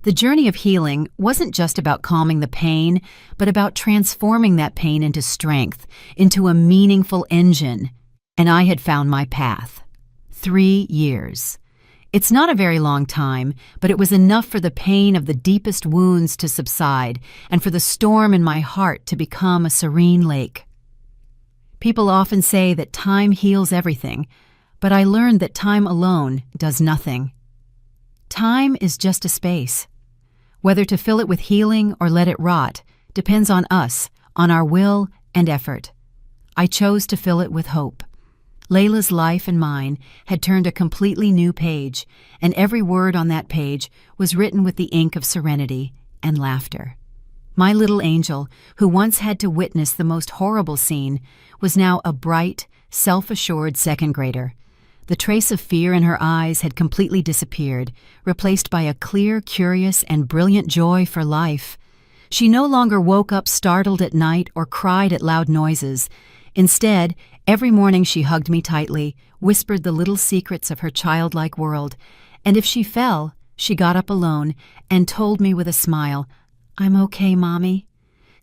The journey of healing wasn't just about calming the pain, but about transforming that pain into strength, into a meaningful engine. And I had found my path. 3 years. It's not a very long time, but it was enough for the pain of the deepest wounds to subside and for the storm in my heart to become a serene lake. People often say that time heals everything, but I learned that time alone does nothing. Time is just a space. Whether to fill it with healing or let it rot depends on us, on our will and effort. I chose to fill it with hope. Layla's life and mine had turned a completely new page, and every word on that page was written with the ink of serenity and laughter. My little angel, who once had to witness the most horrible scene, was now a bright, self-assured second grader. The trace of fear in her eyes had completely disappeared, replaced by a clear, curious, and brilliant joy for life. She no longer woke up startled at night or cried at loud noises. Instead, every morning she hugged me tightly, whispered the little secrets of her childlike world, and if she fell, she got up alone and told me with a smile, "I'm okay, Mommy."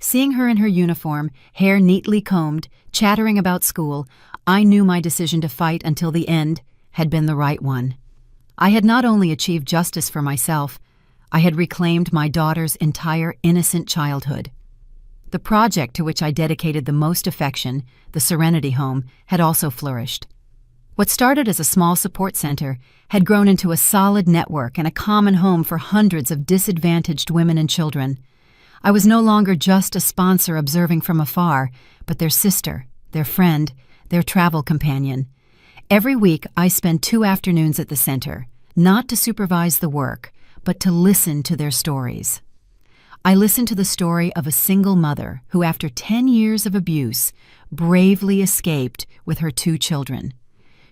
Seeing her in her uniform, hair neatly combed, chattering about school, I knew my decision to fight until the end had been the right one. I had not only achieved justice for myself, I had reclaimed my daughter's entire innocent childhood. The project to which I dedicated the most affection, the Serenity Home, had also flourished. What started as a small support center had grown into a solid network and a common home for hundreds of disadvantaged women and children. I was no longer just a sponsor observing from afar, but their sister, their friend, their travel companion. Every week I spent 2 afternoons at the center, not to supervise the work, but to listen to their stories. I listened to the story of a single mother who, after 10 years of abuse, bravely escaped with her 2 children.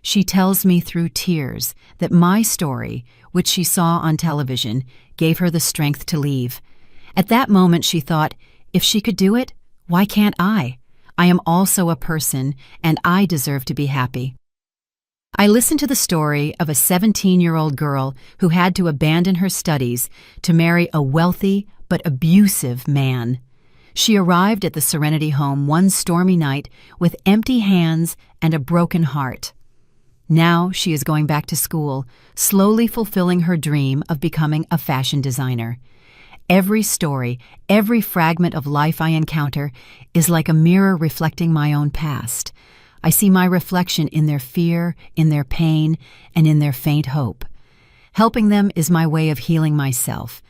She tells me through tears that my story, which she saw on television, gave her the strength to leave. At that moment she thought, if she could do it, why can't I? I am also a person, and I deserve to be happy. I listened to the story of a 17-year-old girl who had to abandon her studies to marry a wealthy but abusive man. She arrived at the Serenity Home one stormy night with empty hands and a broken heart. Now she is going back to school, slowly fulfilling her dream of becoming a fashion designer. Every story, every fragment of life I encounter is like a mirror reflecting my own past. I see my reflection in their fear, in their pain, and in their faint hope. Helping them is my way of healing myself,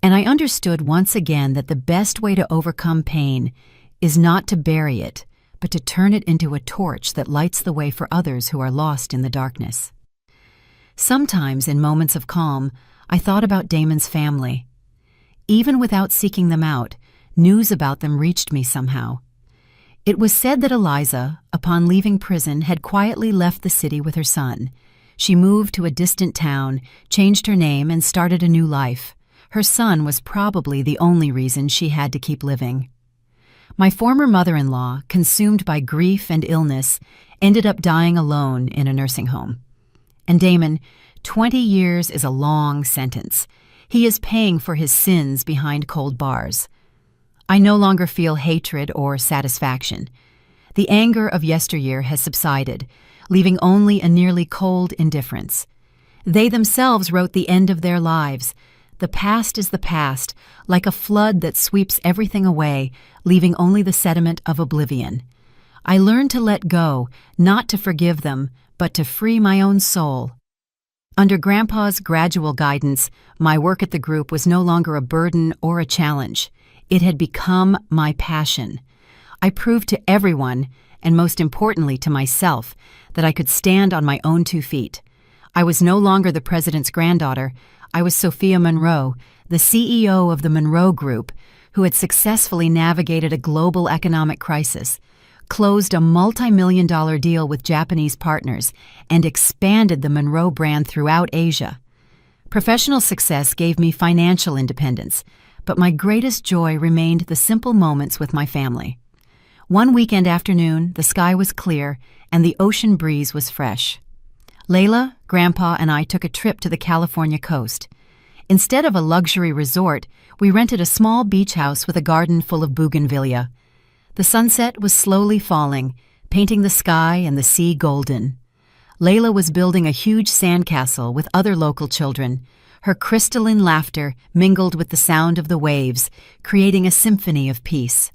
and I understood once again that the best way to overcome pain is not to bury it, but to turn it into a torch that lights the way for others who are lost in the darkness. Sometimes, in moments of calm, I thought about Damon's family. Even without seeking them out, news about them reached me somehow. It was said that Eliza, upon leaving prison, had quietly left the city with her son. She moved to a distant town, changed her name, and started a new life. Her son was probably the only reason she had to keep living. My former mother-in-law, consumed by grief and illness, ended up dying alone in a nursing home. And Damon, 20 years is a long sentence. He is paying for his sins behind cold bars. I no longer feel hatred or satisfaction. The anger of yesteryear has subsided, leaving only a nearly cold indifference. They themselves wrote the end of their lives. The past is the past, like a flood that sweeps everything away, leaving only the sediment of oblivion. I learned to let go, not to forgive them, but to free my own soul. Under Grandpa's gradual guidance, my work at the group was no longer a burden or a challenge. It had become my passion. I proved to everyone, and most importantly to myself, that I could stand on my own 2 feet. I was no longer the president's granddaughter. I was Sophia Monroe, the CEO of the Monroe Group, who had successfully navigated a global economic crisis, closed a multi-million-dollar deal with Japanese partners, and expanded the Monroe brand throughout Asia. Professional success gave me financial independence, but my greatest joy remained the simple moments with my family. One weekend afternoon, the sky was clear and the ocean breeze was fresh. Layla, Grandpa, and I took a trip to the California coast. Instead of a luxury resort, we rented a small beach house with a garden full of bougainvillea. The sunset was slowly falling, painting the sky and the sea golden. Layla was building a huge sandcastle with other local children. Her crystalline laughter mingled with the sound of the waves, creating a symphony of peace.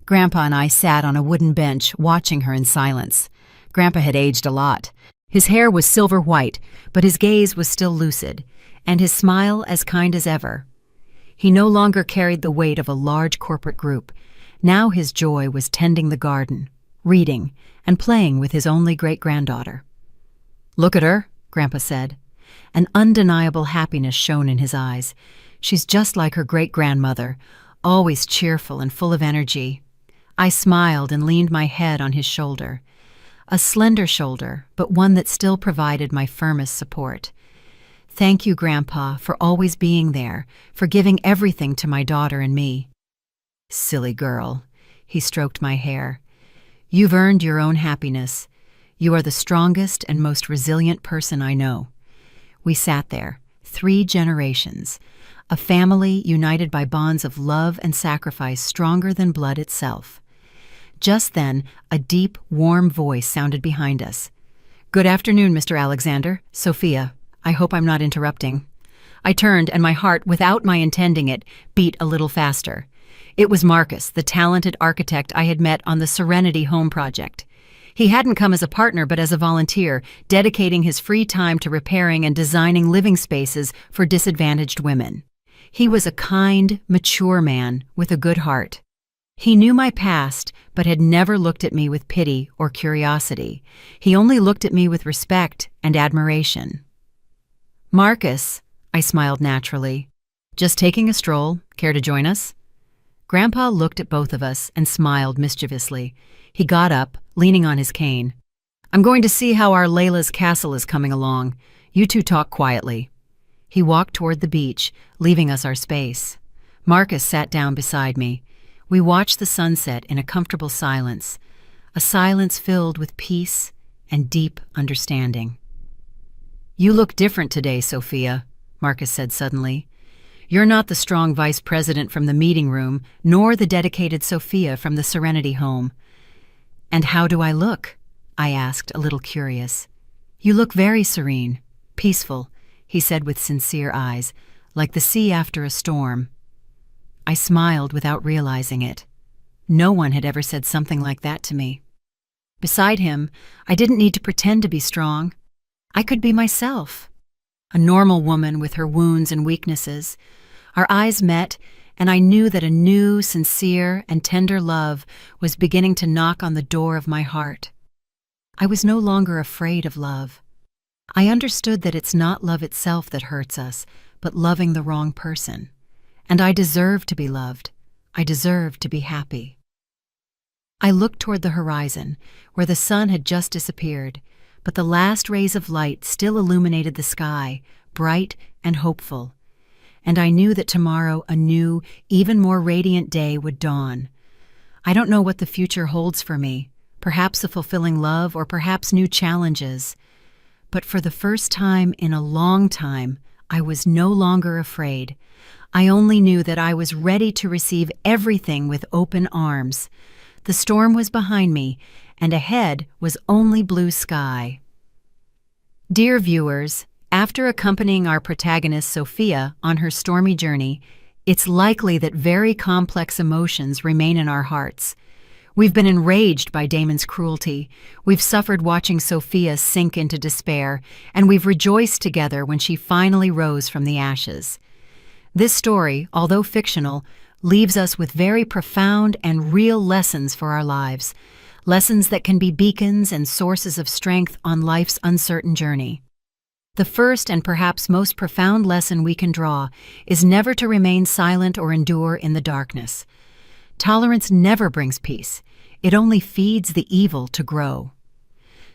Grandpa and I sat on a wooden bench, watching her in silence. Grandpa had aged a lot. His hair was silver white, but his gaze was still lucid, and his smile as kind as ever. He no longer carried the weight of a large corporate group. Now his joy was tending the garden, reading, and playing with his only great-granddaughter. "Look at her," Grandpa said. An undeniable happiness shone in his eyes. "She's just like her great-grandmother, always cheerful and full of energy." I smiled and leaned my head on his shoulder. A slender shoulder, but one that still provided my firmest support. "Thank you, Grandpa, for always being there, for giving everything to my daughter and me." "Silly girl," he stroked my hair. "You've earned your own happiness. You are the strongest and most resilient person I know." We sat there, 3 generations, a family united by bonds of love and sacrifice stronger than blood itself. Just then, a deep, warm voice sounded behind us. "Good afternoon, Mr. Alexander. Sophia. I hope I'm not interrupting." I turned, and my heart, without my intending it, beat a little faster. It was Marcus, the talented architect I had met on the Serenity Home project. He hadn't come as a partner but as a volunteer, dedicating his free time to repairing and designing living spaces for disadvantaged women. He was a kind, mature man with a good heart. He knew my past, but had never looked at me with pity or curiosity. He only looked at me with respect and admiration. "Marcus," I smiled naturally. "Just taking a stroll. Care to join us?" Grandpa looked at both of us and smiled mischievously. He got up, leaning on his cane. "I'm going to see how our Layla's castle is coming along. You two talk quietly." He walked toward the beach, leaving us our space. Marcus sat down beside me. We watched the sunset in a comfortable silence, a silence filled with peace and deep understanding. "You look different today, Sophia," Marcus said suddenly. "You're not the strong vice president from the meeting room, nor the dedicated Sophia from the Serenity Home." "And how do I look?" I asked, a little curious. "You look very serene, peaceful," he said with sincere eyes, "like the sea after a storm." I smiled without realizing it. No one had ever said something like that to me. Beside him, I didn't need to pretend to be strong. I could be myself. A normal woman with her wounds and weaknesses. Our eyes met, and I knew that a new, sincere, and tender love was beginning to knock on the door of my heart. I was no longer afraid of love. I understood that it's not love itself that hurts us, but loving the wrong person. And I deserve to be loved. I deserve to be happy. I looked toward the horizon, where the sun had just disappeared, but the last rays of light still illuminated the sky, bright and hopeful. And I knew that tomorrow a new, even more radiant day would dawn. I don't know what the future holds for me, perhaps a fulfilling love or perhaps new challenges. But for the first time in a long time, I was no longer afraid. I only knew that I was ready to receive everything with open arms. The storm was behind me, and ahead was only blue sky. Dear viewers, after accompanying our protagonist Sophia on her stormy journey, it's likely that very complex emotions remain in our hearts. We've been enraged by Damon's cruelty, we've suffered watching Sophia sink into despair, and we've rejoiced together when she finally rose from the ashes. This story, although fictional, leaves us with very profound and real lessons for our lives, lessons that can be beacons and sources of strength on life's uncertain journey. The first and perhaps most profound lesson we can draw is never to remain silent or endure in the darkness. Tolerance never brings peace. It only feeds the evil to grow.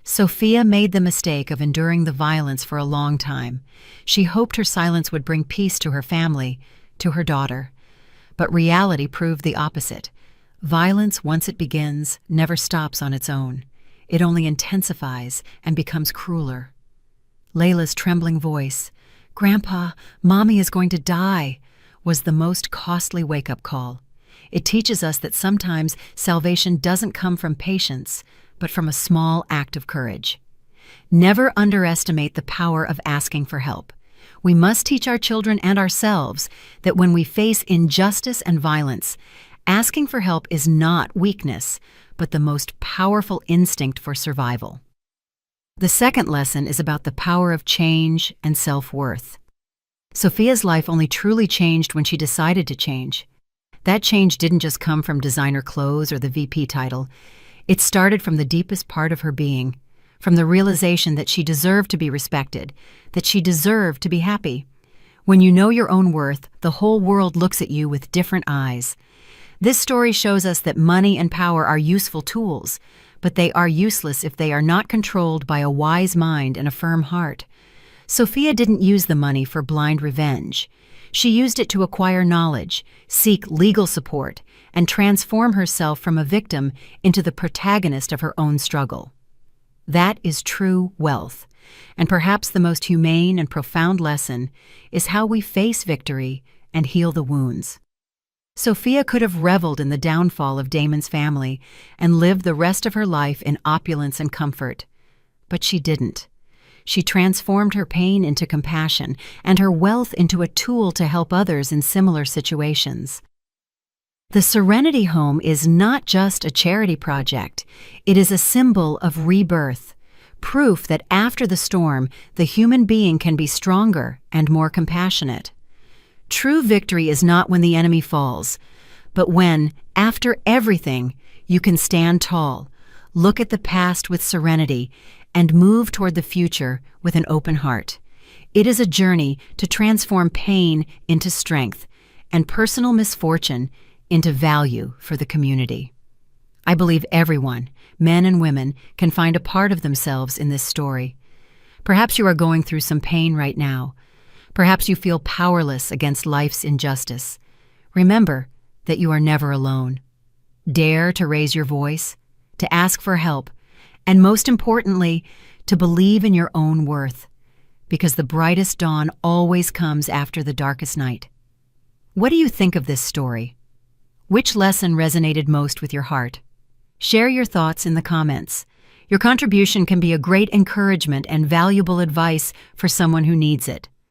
Sophia made the mistake of enduring the violence for a long time. She hoped her silence would bring peace to her family, to her daughter. But reality proved the opposite. Violence, once it begins, never stops on its own. It only intensifies and becomes crueler. Layla's trembling voice, "Grandpa, Mommy is going to die," was the most costly wake-up call. It teaches us that sometimes salvation doesn't come from patience, but from a small act of courage. Never underestimate the power of asking for help. We must teach our children and ourselves that when we face injustice and violence, asking for help is not weakness, but the most powerful instinct for survival. The second lesson is about the power of change and self-worth. Sophia's life only truly changed when she decided to change. That change didn't just come from designer clothes or the VP title. It started from the deepest part of her being, from the realization that she deserved to be respected, that she deserved to be happy. When you know your own worth, the whole world looks at you with different eyes. This story shows us that money and power are useful tools, but they are useless if they are not controlled by a wise mind and a firm heart. Sophia didn't use the money for blind revenge. She used it to acquire knowledge, seek legal support, and transform herself from a victim into the protagonist of her own struggle. That is true wealth, and perhaps the most humane and profound lesson is how we face victory and heal the wounds. Sophia could have reveled in the downfall of Damon's family and lived the rest of her life in opulence and comfort. But she didn't. She transformed her pain into compassion and her wealth into a tool to help others in similar situations. The Serenity Home is not just a charity project. It is a symbol of rebirth, proof that after the storm, the human being can be stronger and more compassionate. True victory is not when the enemy falls, but when, after everything, you can stand tall, look at the past with serenity, and move toward the future with an open heart. It is a journey to transform pain into strength and personal misfortune into value for the community. I believe everyone, men and women, can find a part of themselves in this story. Perhaps you are going through some pain right now. Perhaps you feel powerless against life's injustice. Remember that you are never alone. Dare to raise your voice, to ask for help, and most importantly, to believe in your own worth, because the brightest dawn always comes after the darkest night. What do you think of this story? Which lesson resonated most with your heart? Share your thoughts in the comments. Your contribution can be a great encouragement and valuable advice for someone who needs it.